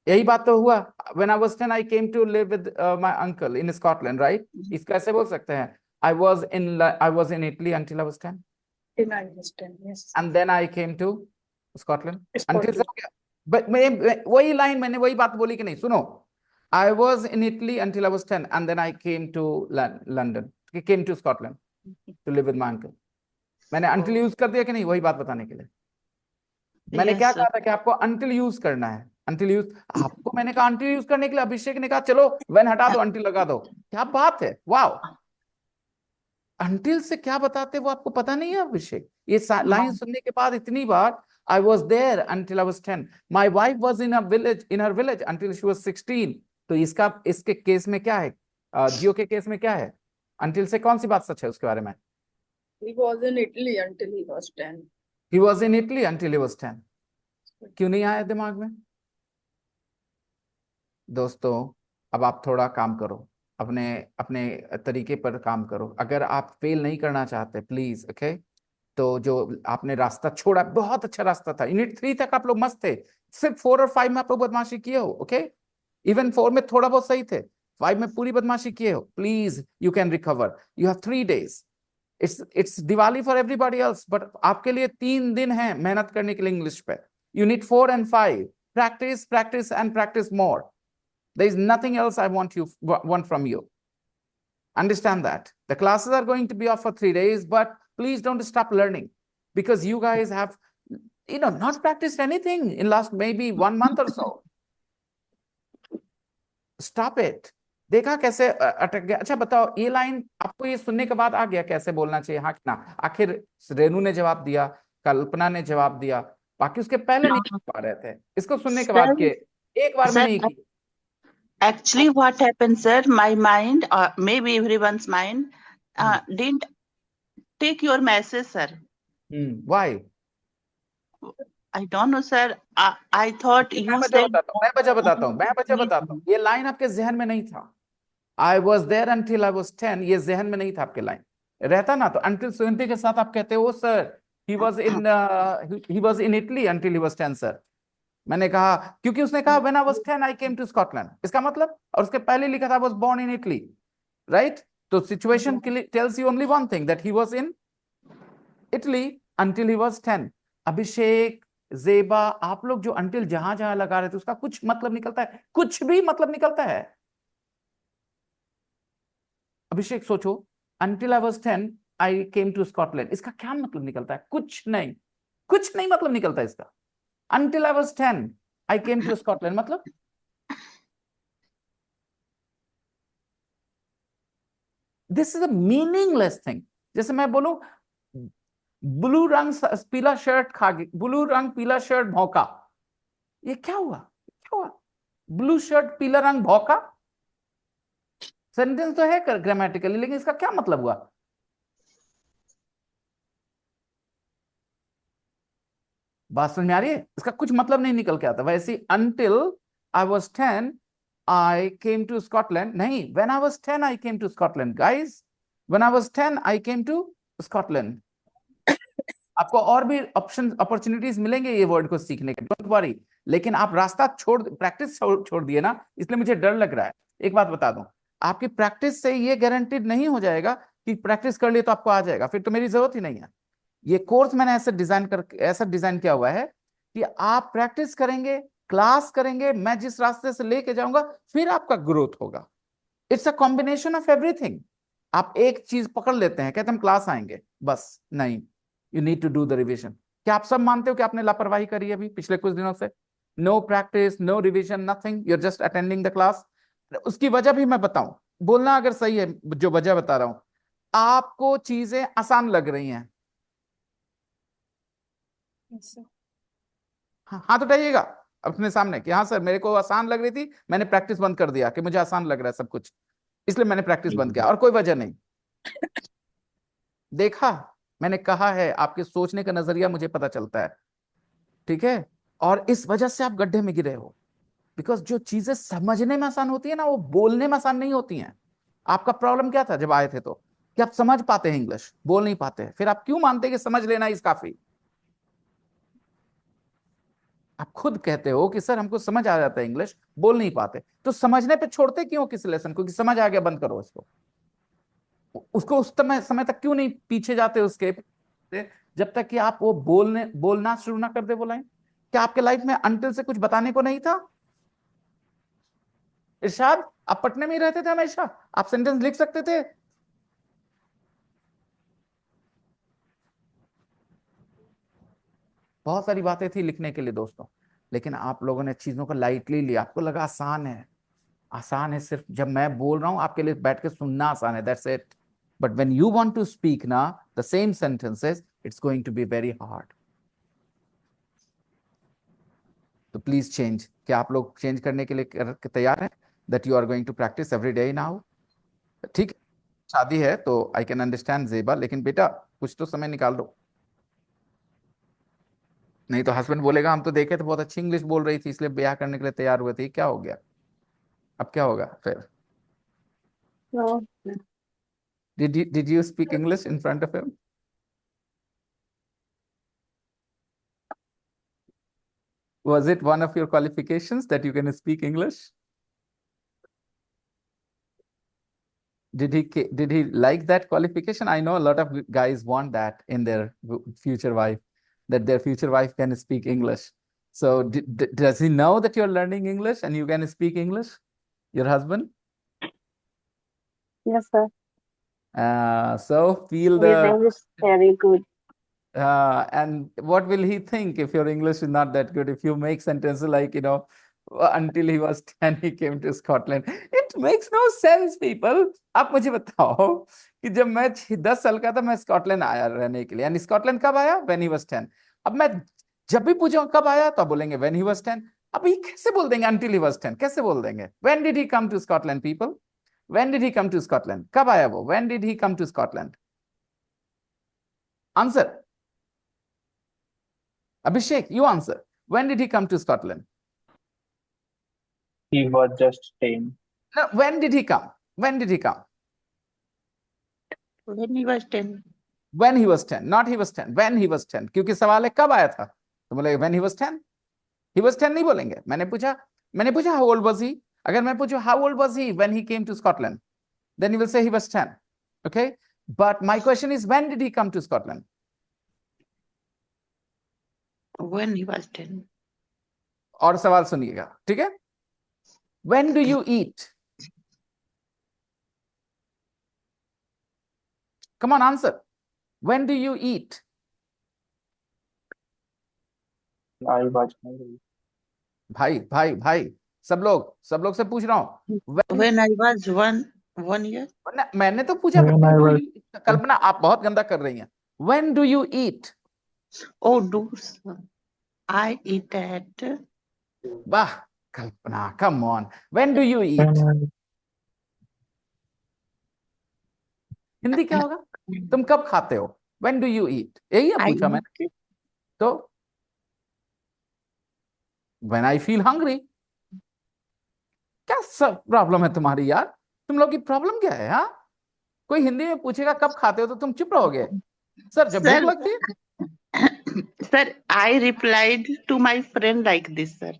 S1: यही बात तो हुआ। When I was 10, I came to live with my uncle in Scotland, right? इसको ऐसे बोल सकते हैं, I was in Italy until I was 10.
S3: Till I was 10, yes.
S1: And then I came to Scotland. Until
S3: Scotland.
S1: but वही line मैंने वही बात बोली कि नहीं? सुनो, I was in Italy until I was 10 and then I came to London, came to Scotland to live with my uncle. मैंने until use कर दिया कि नहीं? वही बात बताने के लिए मैंने
S5: Yes,
S1: क्या
S5: sir.
S1: कहा था कि आपको until यूज करना है। until यूज आपको मैंने कहा until यूज करने के लिए अभिषेक ने कहा चलो when हटा दो until लगा दो। क्या बात है, वाओ। until से क्या बताते वो आपको पता नहीं है अभिषेक? ये लाइन सुनने के बाद इतनी बार I was there until I was 10. My wife was in her village until she was 16. तो इसके केस में क्या है? जियो के केस में क्या है? until से कौन सी बात सच है उसके बारे में?
S3: He was in Italy until he was 10.
S1: He was in Italy until he was 10. क्यों नहीं आया दिमाग में? दोस्तों, अब आप थोड़ा काम करो, अपने अपने तरीके पर काम करो। अगर आप फेल नहीं करना चाहते प्लीज, ओके, तो जो आपने रास्ता छोड़ा, बहुत अच्छा रास्ता था। यूनिट 3 तक आप लोग मस्त थे, सिर्फ 4 और 5 में आप लोग बदमाशी किए हो, ओके। इवन 4 में थोड़ा बहुत सही थे, 5 में पूरी बदमाशी किए हो। Please, you can recover. You have 3 days। It's Diwali for everybody else, but आपके लिए 3 दिन हैं मेहनत करने के लिए इंग्लिश पे। Unit 4 and 5, practice, practice and practice more. There is nothing else I want from you. Understand that. The classes are going to be off for 3 days, but please don't stop learning, because you guys have, not practiced anything in last maybe 1 month or so. Stop it. देखा कैसे अटक गया? अच्छा बताओ, ये line आपको ये सुनने के बाद आ गया कैसे बोलना चाहिए, हाँ कि ना? आखिर रेनू ने जवाब दिया, कल्पना ने जवाब दिया, बाकी उसके पहले नहीं कर पा रहे थे। इसको सुनने के बाद के एक बार में नहीं की।
S5: Actually, what happened, sir, my mind, or maybe everyone's mind, didn't take your message, sir.
S1: Why?
S5: I don't know, sir. I thought you said.
S1: मैं वजह बताता हूँ। ये लाइन आपके जहन में नहीं था। I was there until I was 10, ये जहन में नहीं था आपके लाइन। रहता ना तो until 20 के साथ आप कहते हो sir he was in Italy until he was 10, sir. मैंने कहा, क्योंकि उसने कहा when I was 10 I came to Scotland, इसका मतलब, और उसके पहले लिखा था was born in Italy, right? तो situation tells you only one thing, that he was in Italy until he was 10। Abhishek, Zeba, आप लोग जो अंटिल जहां जहां लगा रहे थे उसका कुछ मतलब निकलता है? कुछ भी मतलब निकलता है? अभिषेक सोचो, until I was 10 I came to Scotland, इसका क्या मतलब निकलता है? कुछ नहीं, कुछ नहीं मतलब निकलता है इसका। Until I was 10 I came to Scotland मतलब this is a meaningless thing. जैसे मैं बोलूं ब्लू रंग पीला शर्ट खा गया, ब्लू रंग पीला शर्ट भौंका, ये क्या हुआ? क्या हुआ? ब्लू शर्ट पीला रंग भौंका सेंटेंस तो है ग्रामेटिकली, लेकिन इसका क्या मतलब हुआ? बात समझ में आ रही है? इसका कुछ मतलब नहीं निकल के आता। वैसे ही until I was 10 I came to Scotland नहीं, when I was 10 I came to Scotland guys, when I was 10 I came to Scotland. आपको और भी ऑप्शन अपॉर्चुनिटीज मिलेंगे ये वर्ड को सीखने के, डोंट वरी। लेकिन आप रास्ता प्रैक्टिस छोड़ दिए ना, इसलिए मुझे डर लग रहा है। एक बात बता दूं, आपकी प्रैक्टिस से ये गारंटीड नहीं हो जाएगा कि प्रैक्टिस कर लिए तो आपको आ जाएगा, फिर तो मेरी जरूरत ही नहीं है। ये कोर्स मैंने ऐसा डिजाइन किया हुआ है कि आप प्रैक्टिस करेंगे, क्लास करेंगे, मैं जिस रास्ते से लेके जाऊंगा, फिर आपका ग्रोथ होगा। It's a combination of everything. आप एक चीज पकड़ लेते हैं, कहते हम क्लास आएंगे, बस नहीं, you need to do the revision. क्या आप सब मानते हो कि आपने लापरवाही करी है अभी पिछले कुछ दिनों से? No practice, no revision, nothing, you are just attending the class. उसकी वजह भी मैं बताऊं, बोलना अगर सही है जो वजह बता रहा हूं, आपको चीजें आसान लग रही हैं। हाँ, हाथ उठाइएगा अपने सामने कि हाँ सर मेरे को आसान लग रही थी, मैंने प्रैक्टिस बंद कर दिया कि मुझे आसान लग रहा है सब कुछ, इसलिए मैंने प्रैक्टिस बंद किया, और कोई वजह नहीं। देखा, मैंने कहा है, आपके सोचने का नजरिया मुझे पता चलता है, ठीक है? और इस वजह से आप गड्ढे में गिरे हो, बिकॉज जो चीजें समझने में आसान होती है ना, वो बोलने में आसान नहीं होती हैं। आपका प्रॉब्लम क्या था जब आए थे? तो कि आप समझ पाते हैं इंग्लिश, बोल नहीं पाते, फिर आप क्यों मानते हैं कि समझ लेना इस काफी? आप खुद कहते हो कि सर हमको समझ आ जाता है इंग्लिश, बोल नहीं पाते, तो समझने पे छोड़ते क्यों किसी लेसन को कि समझ आ गया बंद करो इसको? उसको उस समय तक क्यों नहीं पीछे जाते उसके, जब तक कि आप वो बोलना शुरू ना कर दे वो लाइन? क्या आपके लाइफ में अंटिल से कुछ बताने को नहीं था? इरशाद, आप पटने में ही रहते थे हमेशा, आप सेंटेंस लिख सकते थे। बहुत सारी बातें थी लिखने के लिए दोस्तों, लेकिन आप लोगों ने चीजों को लाइटली लिया, आपको लगा आसान है। आसान है सिर्फ जब मैं बोल रहा हूं आपके लिए बैठ के सुनना आसान है, that's it. But when you want to speak ना the same sentences, it's going to be very hard. तो प्लीज चेंज। क्या आप लोग चेंज करने के लिए तैयार हैं? That you are going to practice every day now, ठीक है? शादी है तो आई कैन अंडरस्टैंड जेबा, लेकिन बेटा कुछ तो समय निकाल दो, नहीं तो हस्बैंड बोलेगा हम तो देखे तो बहुत अच्छी इंग्लिश बोल रही थी इसलिए ब्याह करने के लिए तैयार हुए थे, क्या हो गया? अब क्या होगा फिर?
S9: No.
S1: Did you speak English in front of him? Was it one of your qualifications that you can speak English? Did he like that qualification? I know a lot of guys want that in their future wife, that their future wife can speak English. So does he know that you're learning English and you can speak English? Your husband?
S9: Yes, sir.
S1: So feel
S9: His
S1: the
S9: English is very good.
S1: and what will he think if your English is not that good? If you make sentences like, until he was 10, he came to Scotland. It makes no sense, people. आप मुझे बताओ कि जब मैं 10 साल का था मैं स्कॉटलैंड आया रहने के लिए, एंड स्कॉटलैंड कब आया? When he was 10. अब मैं जब भी पूछूं कब आया तो बोलेंगे when he was 10. अब ये कैसे बोल देंगे until he was 10? कैसे बोल देंगे? When did he come to Scotland, people? When did he come to Scotland? कब आया वो? When did he come to Scotland? Answer. Abhishek, you answer. When did he come to Scotland?
S10: He was just 10.
S1: No, when did he come? When did he come?
S5: When he was 10.
S1: When he was 10, not he was 10. When he was 10. क्योंकि सवाल है कब आया था, तो बोले when he was 10. He was 10 नहीं बोलेंगे। मैंने पूछा हाउ ओल्ड वाज ही। अगर मैं पूछूं how old was he when he came to Scotland, then he will say he was 10. Okay, but my question is, when did he come to Scotland?
S5: When he was 10.
S1: और सवाल सुनिएगा, ठीक है? When do you eat? Come on, answer. When do you eat?
S10: I was hungry.
S1: भाई सब लोग से पूछ रहा हूं।
S5: When I was one year.
S1: मैंने तो पूछा
S8: When
S1: when
S8: I
S1: do
S8: was
S1: you, कल्पना आप बहुत गंदा कर रही हैं। When do you eat?
S5: Oh, do I eat at?
S1: वाह कल्पना, come on. When do you eat?
S8: when I
S1: Hindi क्या होगा? तुम कब खाते हो? When do you eat? यही है
S5: I
S1: पूछा मैंने।
S5: eat.
S1: तो when I feel hungry। क्या सब प्रॉब्लम है तुम्हारी यार? तुम लोग की प्रॉब्लम क्या है? हाँ, कोई हिंदी में पूछेगा कब खाते हो तो तुम चुप रहोगे? सर जब भूख
S5: Sir,
S1: लगती है।
S5: sir, I replied to my friend like this, sir,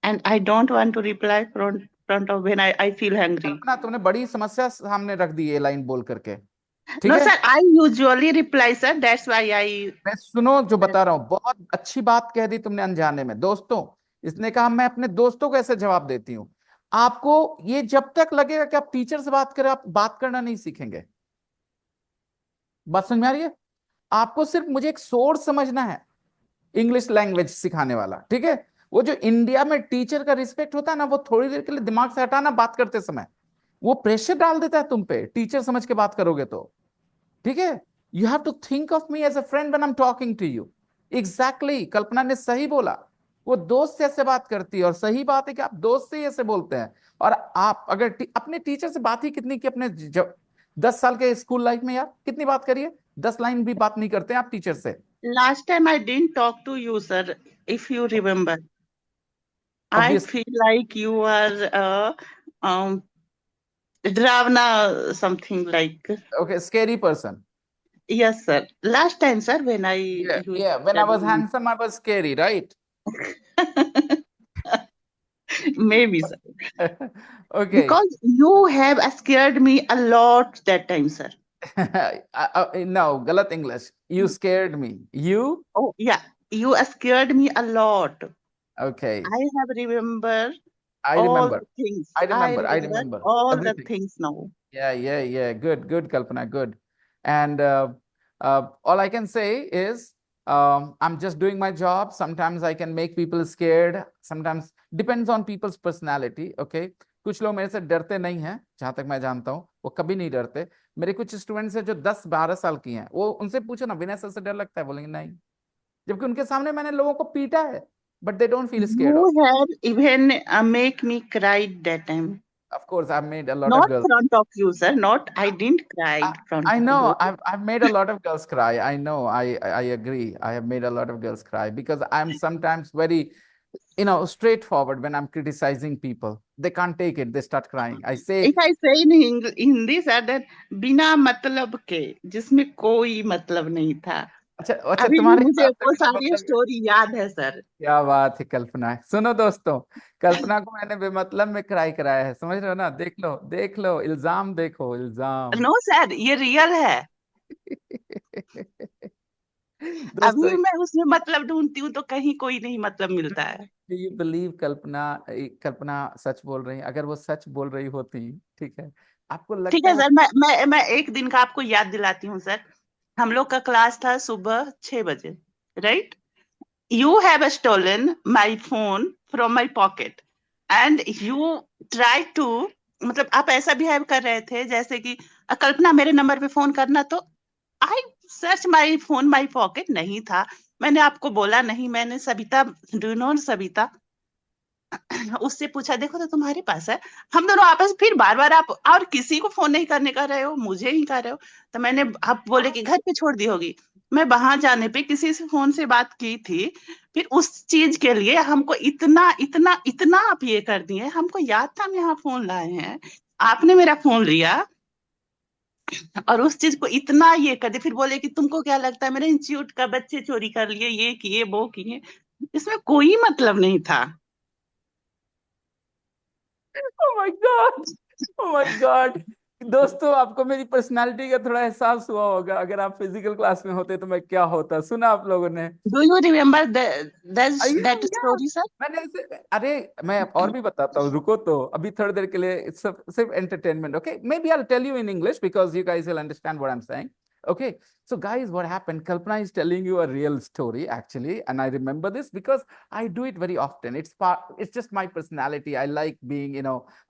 S5: and I don't want to reply front of when I feel hungry.
S1: कल्पना तुमने बड़ी समस्या सामने रख दी ये लाइन बोल करके, ठीक
S5: No,
S1: है?
S5: sir, I usually reply, sir. That's why I.
S1: मैं सुनो जो बता रहा हूँ, बहुत अच्छी बात कह दी तुमने अनजाने में। दोस्तों, इसने कहा मैं अपने दोस्तों को ऐसे जवाब देती हूँ। आपको ये जब तक लगेगा कि आप टीचर से बात करें, आप बात करना नहीं सीखेंगे। बात समझ में आ रही है? आपको सिर्फ मुझे एक सोर्स समझना है, इंग्लिश लैंग्वेज सिखाने वाला, ठीक है? वो जो इंडिया में टीचर का रिस्पेक्ट होता है ना, वो थोड़ी देर के लिए दिमाग से हटाना बात करते समय। वो प्रेशर डाल देता है तुम पे, टीचर समझ के बात करोगे तो, ठीक है? You have to think of me as a friend when I am talking to you. Exactly, Kalpana ने सही बोला। वो दोस्त से ऐसे बात करती है, और सही बात है कि आप दोस्त से ही ऐसे बोलते हैं। और आप अगर अपने टीचर से बात ही कितनी की अपने 10 साल के स्कूल लाइफ में, यार कितनी बात करिए? 10 लाइन भी बात नहीं करते हैं आप टीचर से।
S5: Last time I didn't talk to you, sir. If you remember, I
S1: Obvious.
S5: feel like you are Dravna something like.
S1: Okay, scary person.
S5: Yes, sir. Last time, sir, when I
S1: Yeah, when I was handsome I was scary, right?
S5: maybe, sir.
S1: Okay.
S5: Because you have scared me a lot that time, sir.
S1: No, galat English. You scared me. You?
S5: Oh, yeah. You scared me a lot.
S1: Okay.
S5: I have remember
S1: I
S5: all
S1: remember.
S5: the things.
S1: I remember. I
S5: remember
S1: remember
S5: all the
S1: everything.
S5: things now.
S1: Yeah. Good, Kalpana. Good. And all I can say is, I'm just doing my job. Sometimes I can make people scared. Sometimes depends on people's personality. Okay. कुछ लोग मेरे से डरते नहीं हैं, जहां तक मैं जानता हूँ, वो कभी नहीं डरते। मेरे कुछ स्टूडेंट्स हैं जो 10-12 साल की हैं, वो उनसे पूछो ना विनय सर से डर लगता है, बोलेंगे नहीं, जबकि उनके सामने मैंने लोगों को पीटा है, but they don't feel scared.
S5: You have even make me cry that time.
S1: Of course, I've made a lot
S5: Not
S1: of girls.
S5: front of you, sir. Not I didn't cry front
S1: I
S5: of
S1: know.
S5: you.
S1: I've made a lot of girls cry. I know. I agree. I have made a lot of girls cry because I'm sometimes very, straightforward when I'm criticizing people. They can't take it. They start crying. I say,
S5: If I say in Hindi, sir, that बिना मतलब के, जिसमें कोई मतलब नहीं था।
S1: अच्छा
S5: अभी भी
S1: तुम्हारे
S5: मुझे
S1: हिसाब से
S5: वो
S1: बिना
S5: सारी
S1: मतलब
S5: स्टोरी याद है, सर।
S1: क्या बात है कल्पना। सुनो दोस्तों, कल्पना को मैंने बेमतलब में क्राई कराया है, समझ रहे हो ना? देख लो, इल्जाम देखो, इल्जाम।
S5: नो सर, ये रियल है।
S1: दोस्तों,
S5: अभी मैं उसमें मतलब ढूंढती हूँ तो कहीं कोई नहीं मतलब मिलता है।
S1: यू बिलीव कल्पना सच बोल रही है? अगर वो सच बोल रही होती, ठीक है, आपको
S5: ठीक
S1: लगता
S5: है
S1: है वो?
S5: सर, मैं एक दिन का आपको याद दिलाती हूँ सर। हम लोग का क्लास था सुबह 6 बजे, right? You have stolen my phone from my pocket and you try to, मतलब आप ऐसा बिहेव कर रहे थे जैसे कि कल्पना मेरे नंबर पे फोन करना, तो I search my phone, my pocket नहीं था। मैंने आपको बोला नहीं, मैंने सबिता, डू नो सबिता, उससे पूछा देखो तो तुम्हारे पास है। हम दोनों आपस फिर बार बार आप और किसी को फोन नहीं करने का रहे हो, मुझे ही कर रहे हो। तो मैंने, आप बोले कि घर पे छोड़ दी होगी। मैं वहां जाने पे किसी से फोन से बात की थी, फिर उस चीज के लिए हमको इतना इतना इतना आप ये कर दिए। हमको याद था हम यहाँ फोन लाए हैं, आपने मेरा फोन लिया और उस चीज को इतना ये कर दिया। फिर बोले कि तुमको क्या लगता है मेरे इंस्टीट्यूट का बच्चे चोरी कर लिए, ये किए वो किए। इसमें कोई मतलब नहीं था।
S1: Oh my God! Oh my God! दोस्तों, आपको मेरी पर्सनालिटी का थोड़ा एहसास हुआ होगा। अगर आप फिजिकल क्लास में होते तो मैं क्या होता, सुना आप लोगों ने।
S5: Do you remember
S1: Yeah,
S5: that
S1: yeah.
S5: Story sir?
S1: मैंने अरे, मैं और भी बताता हूँ, रुको तो अभी थोड़ी देर के लिए सिर्फ entertainment, okay? Maybe I'll tell you in English because you guys will understand what I'm saying. Okay, so guys, what happened? Kalpana is telling you a real story actually, and I remember this because I do it very often. It's just my personality. I like being,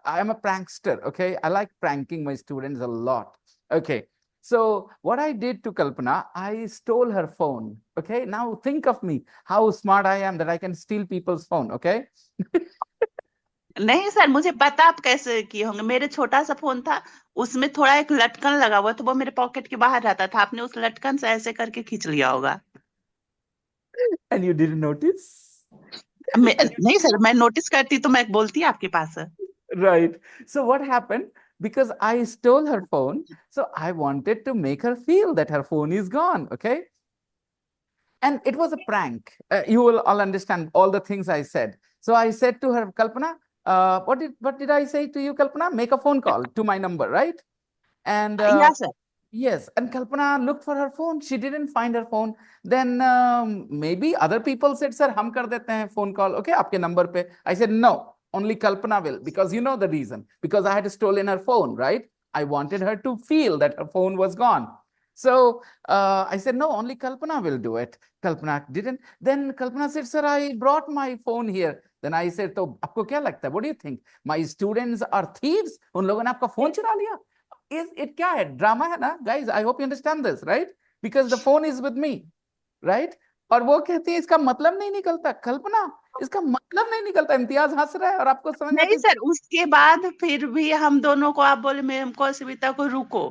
S1: I am a prankster. Okay, I like pranking my students a lot. Okay, so what I did to Kalpana, I stole her phone. Okay, now think of me, how smart I am that I can steal people's phone. Okay.
S5: नहीं sir, मुझे पता आप कैसे किए होंगे। मेरे छोटा सा फोन था, उसमें थोड़ा एक लटकन लगा हुआ, तो वो मेरे पॉकेट के बाहर रहता था। आपने उस लटकन से ऐसे करके खींच लिया होगा।
S1: And you didn't notice?
S5: नहीं सर, मैं नोटिस करती तो मैं बोलती आपके पास।
S1: Right. So what happened? Because I stole her phone, so I wanted to make her feel that her phone is gone. Okay. And it was a prank. You will all understand all the things I said. So I said to her, Kalpana, what did I say to you, Kalpana? Make a phone call to my number, right? And
S5: या sir.
S1: yes, and Kalpana looked for her phone. She didn't find her phone. Then maybe other people said, "Sir, हम कर देते हैं phone call, okay, आपके number पे." I said, "No, only Kalpana will," because you know the reason. Because I had stolen her phone, right? I wanted her to feel that her phone was gone. So I said, "No, only Kalpana will do it." Kalpana didn't. Then Kalpana said, "Sir, I brought my phone here." Then I said, "तो आपको क्या लगता है? What do you think? My students are thieves? उन लोगों ने आपका phone चुरा लिया?" Is it क्या है, ड्रामा है ना guys? I hope you understand this, right? Because the phone is with me, right? और वो कहती है इसका मतलब नहीं निकलता, कल्पना इसका मतलब नहीं निकलता। इम्तियाज हंस रहा है और आपको समझ में
S5: नहीं
S1: आती
S5: सर, उसके बाद फिर भी हम दोनों को आप बोले, मैं हमको सविता को रुको,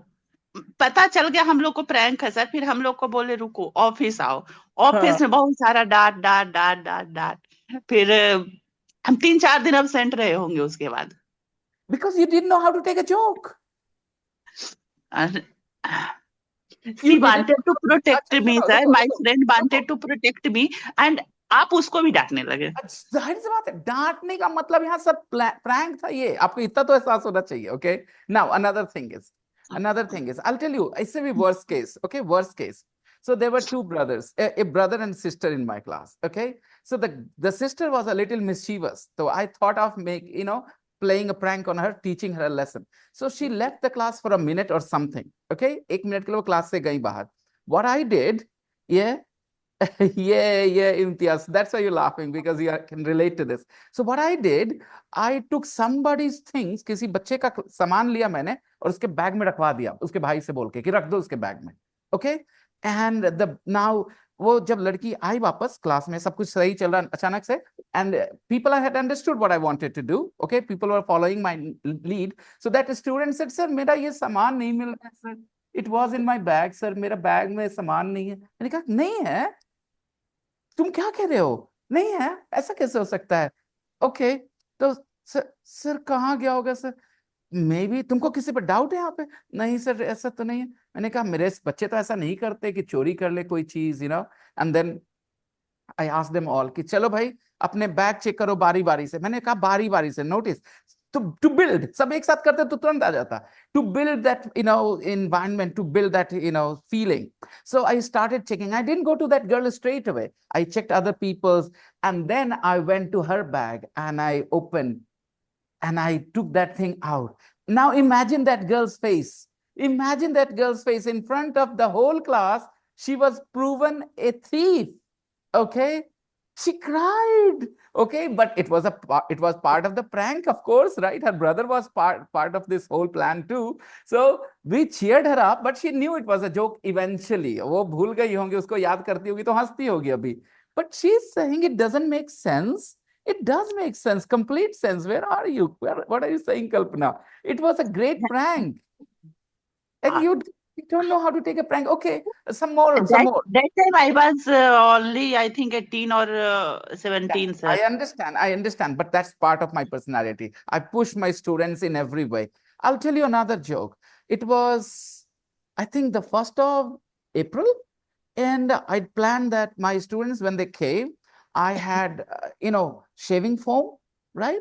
S5: पता चल गया हम लोग को प्रैंक है सर। फिर हम लोग को बोले रुको, ऑफिस आओ।
S1: हाँ,
S5: ऑफिस में बहुत सारा डांट डांट डांट डांट डांट। फिर हम 3-4 दिन absent रहे होंगे उसके बाद।
S1: because you didn't know how to take a joke.
S5: She
S1: You didn't
S5: wanted to
S1: know.
S5: protect
S1: अच्छा
S5: me
S1: सुनो,
S5: sir,
S1: रुको
S5: my
S1: रुको
S5: friend
S1: रुको।
S5: wanted to protect me and आप उसको भी डांटने लगे।
S1: जाहिर सी बात है, डांटने का मतलब यहाँ सब प्रैंक था। ये आपको इतना तो एहसास होना चाहिए। Okay, now another thing is I'll tell you, इससे भी worst case. Okay, worst case. So there were two brothers, a brother and sister in my class. Okay, so the sister was a little mischievous, so I thought of playing a prank on her, teaching her a lesson. So she left the class for a minute or something. Okay, 1 minute के लिए वो class से गई बाहर. What I did, yeah, yeah, Imtiaz. That's why you're laughing, because you can relate to this. So what I did, I took somebody's things, किसी बच्चे का सामान लिया मैंने और उसके बैग में रखवा दिया, उसके भाई से बोल के कि रख दो उसके बैग में. Okay, and now वो जब लड़की आई वापस क्लास में, सब कुछ सही चल रहा अचानक से, and people had understood what I wanted to do. Okay, people were following my lead. So that student said, "Sir, मेरा ये सामान नहीं मिल रहा है sir. It was in my bag, sir. मेरा बैग में सामान नहीं है." मैंने कहा नहीं है, तुम क्या कह रहे हो? नहीं है, ऐसा कैसे हो सकता है? ओके, तो सर कहाँ गया होगा सर? मे बी तुमको किसी पर डाउट है यहाँ पे? नहीं सर, ऐसा तो नहीं है। मैंने कहा मेरे बच्चे तो ऐसा नहीं करते कि चोरी कर ले कोई चीज, and then I asked them all कि चलो भाई अपने बैग चेक करो बारी बारी से। मैंने कहा बारी बारी से, नोटिस, to build, सब एक साथ करते तो तुरंत आ जाता, to build that environment, to build that feeling. So I started checking. I didn't go to that girl straight away. I checked other people's, and then I went to her bag and I opened and I took that thing out. Now imagine that girl's face. Imagine that girl's face in front of the whole class. She was proven a thief. Okay, she cried. Okay, but it was part of the prank, of course, right? Her brother was part of this whole plan too. So we cheered her up, but she knew it was a joke eventually. वो भूल गई होंगी, उसको याद करती होगी तो हंसती होगी अभी. But she's saying it doesn't make sense. It does make sense, complete sense. Where are you? What are you saying, Kalpana? It was a great prank. And you don't know how to take a prank. Okay, some more.
S5: That time I was only, I think, 18 or 17, sir.
S1: I understand, but that's part of my personality. I push my students in every way. I'll tell you another joke. It was, I think, the 1st of April, and I planned that my students, when they came, I had, shaving foam, right?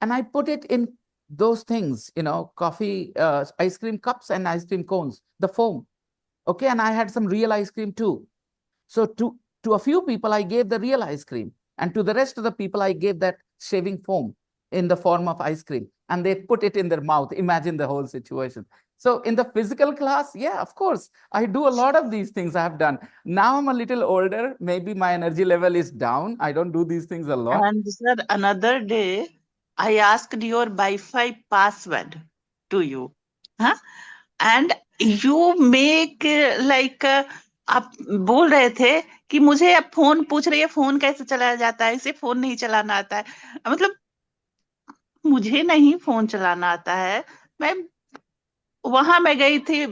S1: And I put it in those things, coffee, ice cream cups and ice cream cones, the foam. Okay, and I had some real ice cream too. So to a few people, I gave the real ice cream, and to the rest of the people, I gave that shaving foam in the form of ice cream, and they put it in their mouth. Imagine the whole situation. So in the physical class, yeah, of course, I do a lot of these things I have done. Now I'm a little older. Maybe my energy level is down. I don't do these things a lot.
S5: And sir, another day, I asked your Wi-Fi password to you, huh? And you make like आप बोल रहे थे कि मुझे अब phone पूछ रही है, फोन कैसे चलाया जाता है, इसे फोन नहीं चलाना आता है. मतलब मुझे नहीं फोन चलाना आता है. मैं गई थी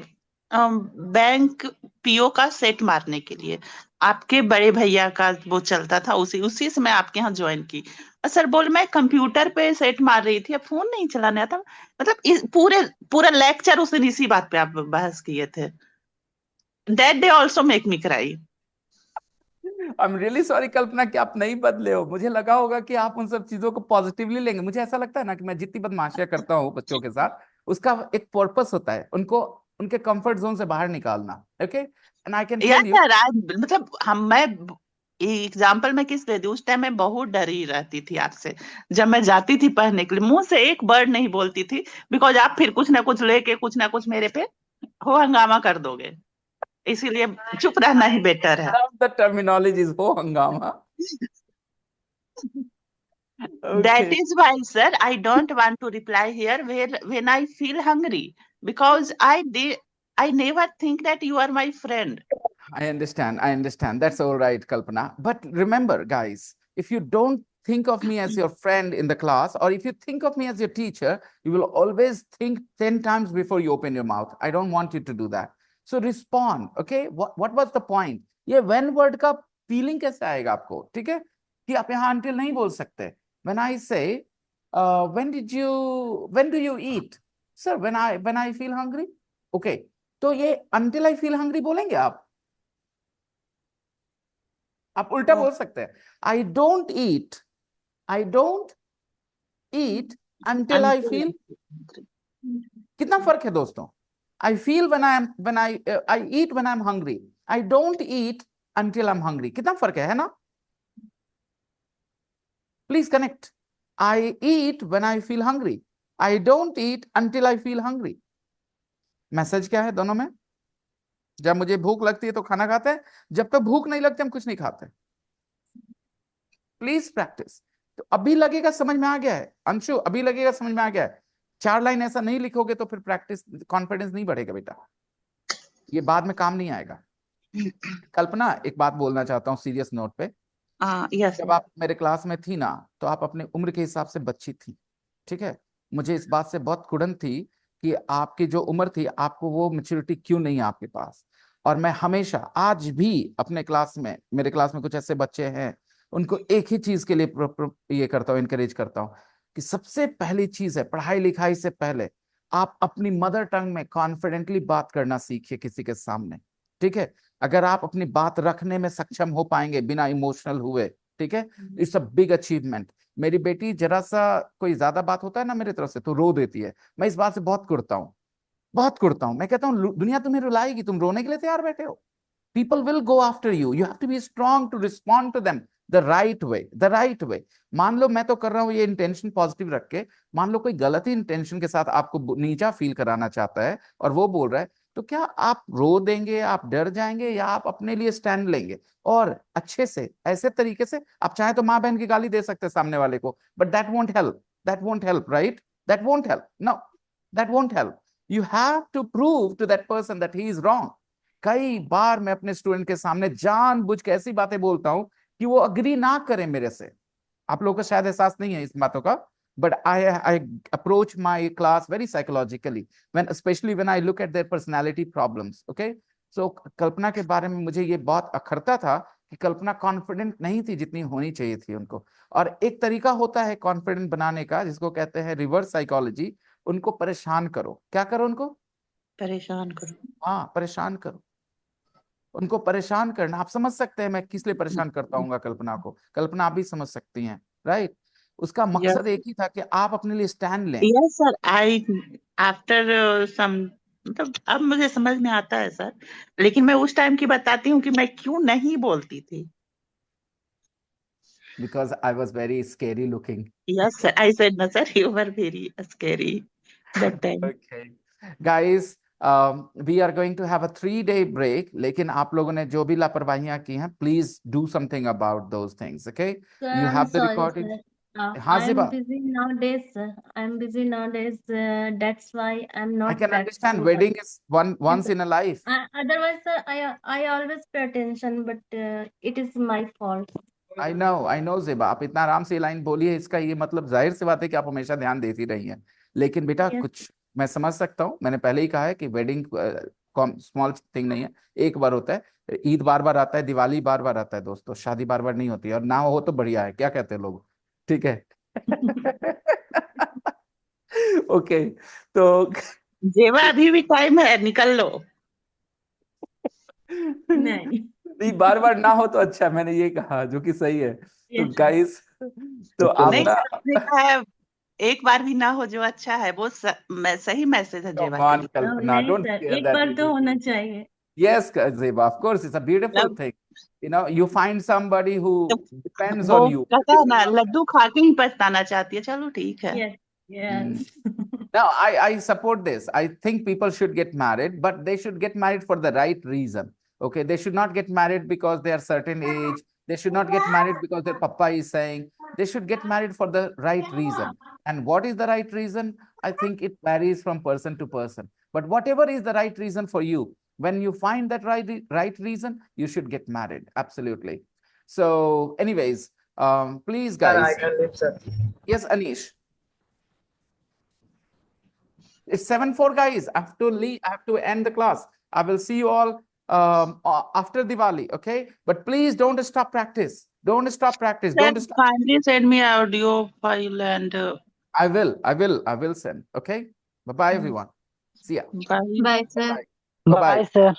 S5: बैंक पीओ का सेट मारने के लिए. आपके बड़े भैया का वो चलता था, उसी से मैं आपके यहाँ ज्वाइन की. और सर बोल, मैं कंप्यूटर पे सेट मार रही थी, अब फोन नहीं चलाने आता. मतलब पूरा लेक्चर उस दिन इसी बात पे आप बहस किए थे. That day also make me cry.
S1: I am really sorry Kalpana कि आप नहीं बदले हो. मुझे लगा होगा कि आप उन सब चीजों को पॉजिटिवली लेंगे. मुझे ऐसा लगता है ना कि मैं जितनी बदमाशियां करता हूँ बच्चों के साथ, उसका एक पर्पस होता है, उनको उनके कंफर्ट जोन से बाहर निकालना. Okay, and I can tell you.
S5: यार मतलब मैं एग्जाम्पल में किस दे दी, उस टाइम मैं बहुत डरी रहती थी आपसे. जब मैं जाती थी पढ़ने के लिए, मुंह से एक वर्ड नहीं बोलती थी, बिकॉज आप फिर कुछ ना कुछ लेके कुछ ना कुछ मेरे पे हो हंगामा कर दोगे. इसीलिए चुप रहना ही बेटर है.
S1: द टर्मिनोलॉजी इज हो हंगामा.
S5: That is why, sir, I don't want to reply here when I feel hungry, because I never think that you are my friend.
S1: I understand. That's all right, Kalpana. But remember, guys, if you don't think of me as your friend in the class, or if you think of me as your teacher, you will always think 10 times before you open your mouth. I don't want you to do that. So respond, okay? What was the point? ये when word का feeling कैसे आएगा आपको? ठीक है? कि आप यहाँ until नहीं बोल सकते. When I say, when do you eat? Sir, when I feel hungry. Okay. तो ये until I feel hungry बोलेंगे आप उल्टा बोल सकते हैं. I don't eat until I feel. कितना फर्क है दोस्तों? I feel when I eat when I'm hungry. I don't eat until I'm hungry. कितना फर्क है ना? Please connect. I eat when I feel hungry. I don't eat until I feel hungry. Message क्या है दोनों में? जब मुझे भूख लगती है तो खाना खाते हैं, जब तक भूख नहीं लगती हम कुछ नहीं खाते. Please practice. तो अभी लगेगा समझ में आ गया है अंशु, अभी लगेगा समझ में आ गया है. 4 लाइन ऐसा नहीं लिखोगे तो फिर प्रैक्टिस कॉन्फिडेंस नहीं बढ़ेगा बेटा, ये बाद में काम नहीं आएगा. कल्पना, एक बात बोलना चाहता हूँ सीरियस नोट पे. जब आप मेरे क्लास में थी ना, तो आप अपने उम्र के हिसाब से बच्ची थी, ठीक है? मुझे इस बात से बहुत कुड़न थी कि आपकी जो उम्र थी, आपको वो मैच्योरिटी क्यों नहीं है आपके पास. और मैं हमेशा आज भी अपने क्लास में, मेरे क्लास में कुछ ऐसे बच्चे हैं, उनको एक ही चीज के लिए ये करता हूँ, इनकरेज करता हूँ कि सबसे पहली चीज है, पढ़ाई लिखाई से पहले आप अपनी मदर टंग में कॉन्फिडेंटली बात करना सीखिए किसी के सामने. ठीक है? अगर आप अपनी बात रखने में सक्षम हो पाएंगे बिना इमोशनल हुए, ठीक है, इट्स अ बिग अचीवमेंट. मेरी बेटी जरा सा कोई ज्यादा बात होता है ना मेरी तरफ से तो रो देती है. मैं इस बात से बहुत कुड़ता हूँ, बहुत कुड़ता हूँ. मैं कहता हूँ दुनिया तुम्हें रुलाएगी, तुम रोने के लिए तैयार बैठे हो. People will go after you. You have to be strong to respond to them the right way. The right way. मान लो मैं तो कर रहा हूँ ये इंटेंशन पॉजिटिव रख के, मान लो कोई गलत ही इंटेंशन के साथ आपको नीचा फील कराना चाहता है और वो बोल रहा है, तो क्या आप रो देंगे, आप डर जाएंगे, या आप अपने लिए स्टैंड लेंगे और अच्छे से ऐसे तरीके से? आप चाहे तो माँ बहन की गाली दे सकते हैं सामने वाले को, but that won't help. That won't help, right? That won't help. No, that won't help. You have to prove to that person that he is wrong. कई बार मैं अपने स्टूडेंट के सामने जानबूझ के ऐसी बातें बोलता हूं कि वो अग्री ना करें मेरे से. आप लोगों को शायद एहसास नहीं है इस बातों का, but I approach my class very psychologically, especially when I look at their personality problems. Okay, so कल्पना के बारे में मुझे ये बहुत अखरता था कि कल्पना कॉन्फिडेंट नहीं थी जितनी होनी चाहिए थी उनको. और एक तरीका होता है कॉन्फिडेंट बनाने का जिसको कहते हैं रिवर्स साइकोलॉजी. उनको परेशान करो. क्या करो? उनको
S5: परेशान करो.
S1: हाँ, परेशान करो. उनको परेशान करना। आप समझ सकते हैं मैं किस लिए परेशान करता हूँ कल्पना को, कल्पना आप भी समझ सकती हैं, राइट? उसका मकसद एक ही था कि आप अपने लिए स्टैंड लें।
S5: यस सर, आई आफ्टर सम, मतलब अब मुझे समझ में आता है सर, लेकिन मैं उस टाइम की बताती हूँ कि मैं क्यों नहीं बोलती थी।
S1: Because I was very scary looking.
S5: Yes sir, I said no sir, you were very scary that time.
S1: Okay. Guys, we are going to have a 3-day break. लेकिन आप लोगों ने जो भी लापरवाहियां की हैं, please do something about those things. Okay?
S13: Sir,
S1: You
S13: I'm
S1: have the
S13: sorry,
S1: recording.
S13: sir.
S1: हाँ
S13: I'm
S1: ज़िबा,
S13: busy nowadays, sir. I'm busy nowadays. That's why I'm
S1: I
S13: not
S1: can understand
S13: practicing.
S1: wedding is once
S13: And
S1: in a life.
S13: otherwise, sir, I always pay attention, but it is my fault.
S1: I know ज़िबा, आप इतना आराम से ये line बोली है, इसका ये मतलब जाहिर सी बात है कि आप हमेशा ध्यान देती रही हैं। लेकिन बेटा
S13: Yes.
S1: कुछ मैं समझ सकता हूँ, मैंने पहले ही कहा है कि वेडिंग स्मॉल थिंग नहीं है, एक बार होता है, ईद बार बार आता है, दिवाली बार बार आता है दोस्तों, शादी बार बार नहीं होती है, और ना हो तो बढ़िया है, क्या कहते हैं लोग? ठीक है। ओके, तो
S5: जेवा अभी भी टाइम है, निकल लो।
S13: नहीं।
S1: नहीं, बार बार ना हो तो अच्छा, मैंने ये कहा, जो कि सही है। तो
S13: Yes.
S1: गाइस, तो आप
S5: नहीं
S1: ना
S5: सर, आपने कहा है एक बार भी ना हो जो अच्छा है, वो सही मैसेज है जेवा के
S1: कमान
S5: लिए।
S1: कल्पना,
S13: नहीं
S1: डोंट
S13: सर,
S1: शेयर
S13: एक
S1: दैट
S13: बार तो होना चाहिए।
S1: Yes, Zeba, of course, it's a beautiful
S5: मतलब
S1: thing. You know, you find somebody who depends
S5: वो
S1: on you.
S5: कहता है ना, लड्डू खा के ही पछताना चाहती है। चलो ठीक है।
S13: Yes. Yes.
S1: Now, I support this. I think people should get married, but they should get married for the right reason. Okay, they should not get married because they are certain age. They should not get married because their papa is saying. They should get married for the right reason. And what is the right reason? I think it varies from person to person. But whatever is the right reason for you, when you find that right reason, you should get married. Absolutely. So, anyways, please,
S4: Sir, I
S1: guys.
S4: can leave, sir.
S1: Yes, Anish. It's 7:04, guys. I have to leave. I have to end the class. I will see you all after Diwali. Okay, but please don't stop practice. Don't stop practice.
S5: Sir,
S1: Don't stop.
S5: kindly send me audio file and
S1: I will send. Okay. Bye bye, everyone. See ya.
S5: bye.
S6: Bye, sir.
S1: Bye bye.
S2: Bye, sir.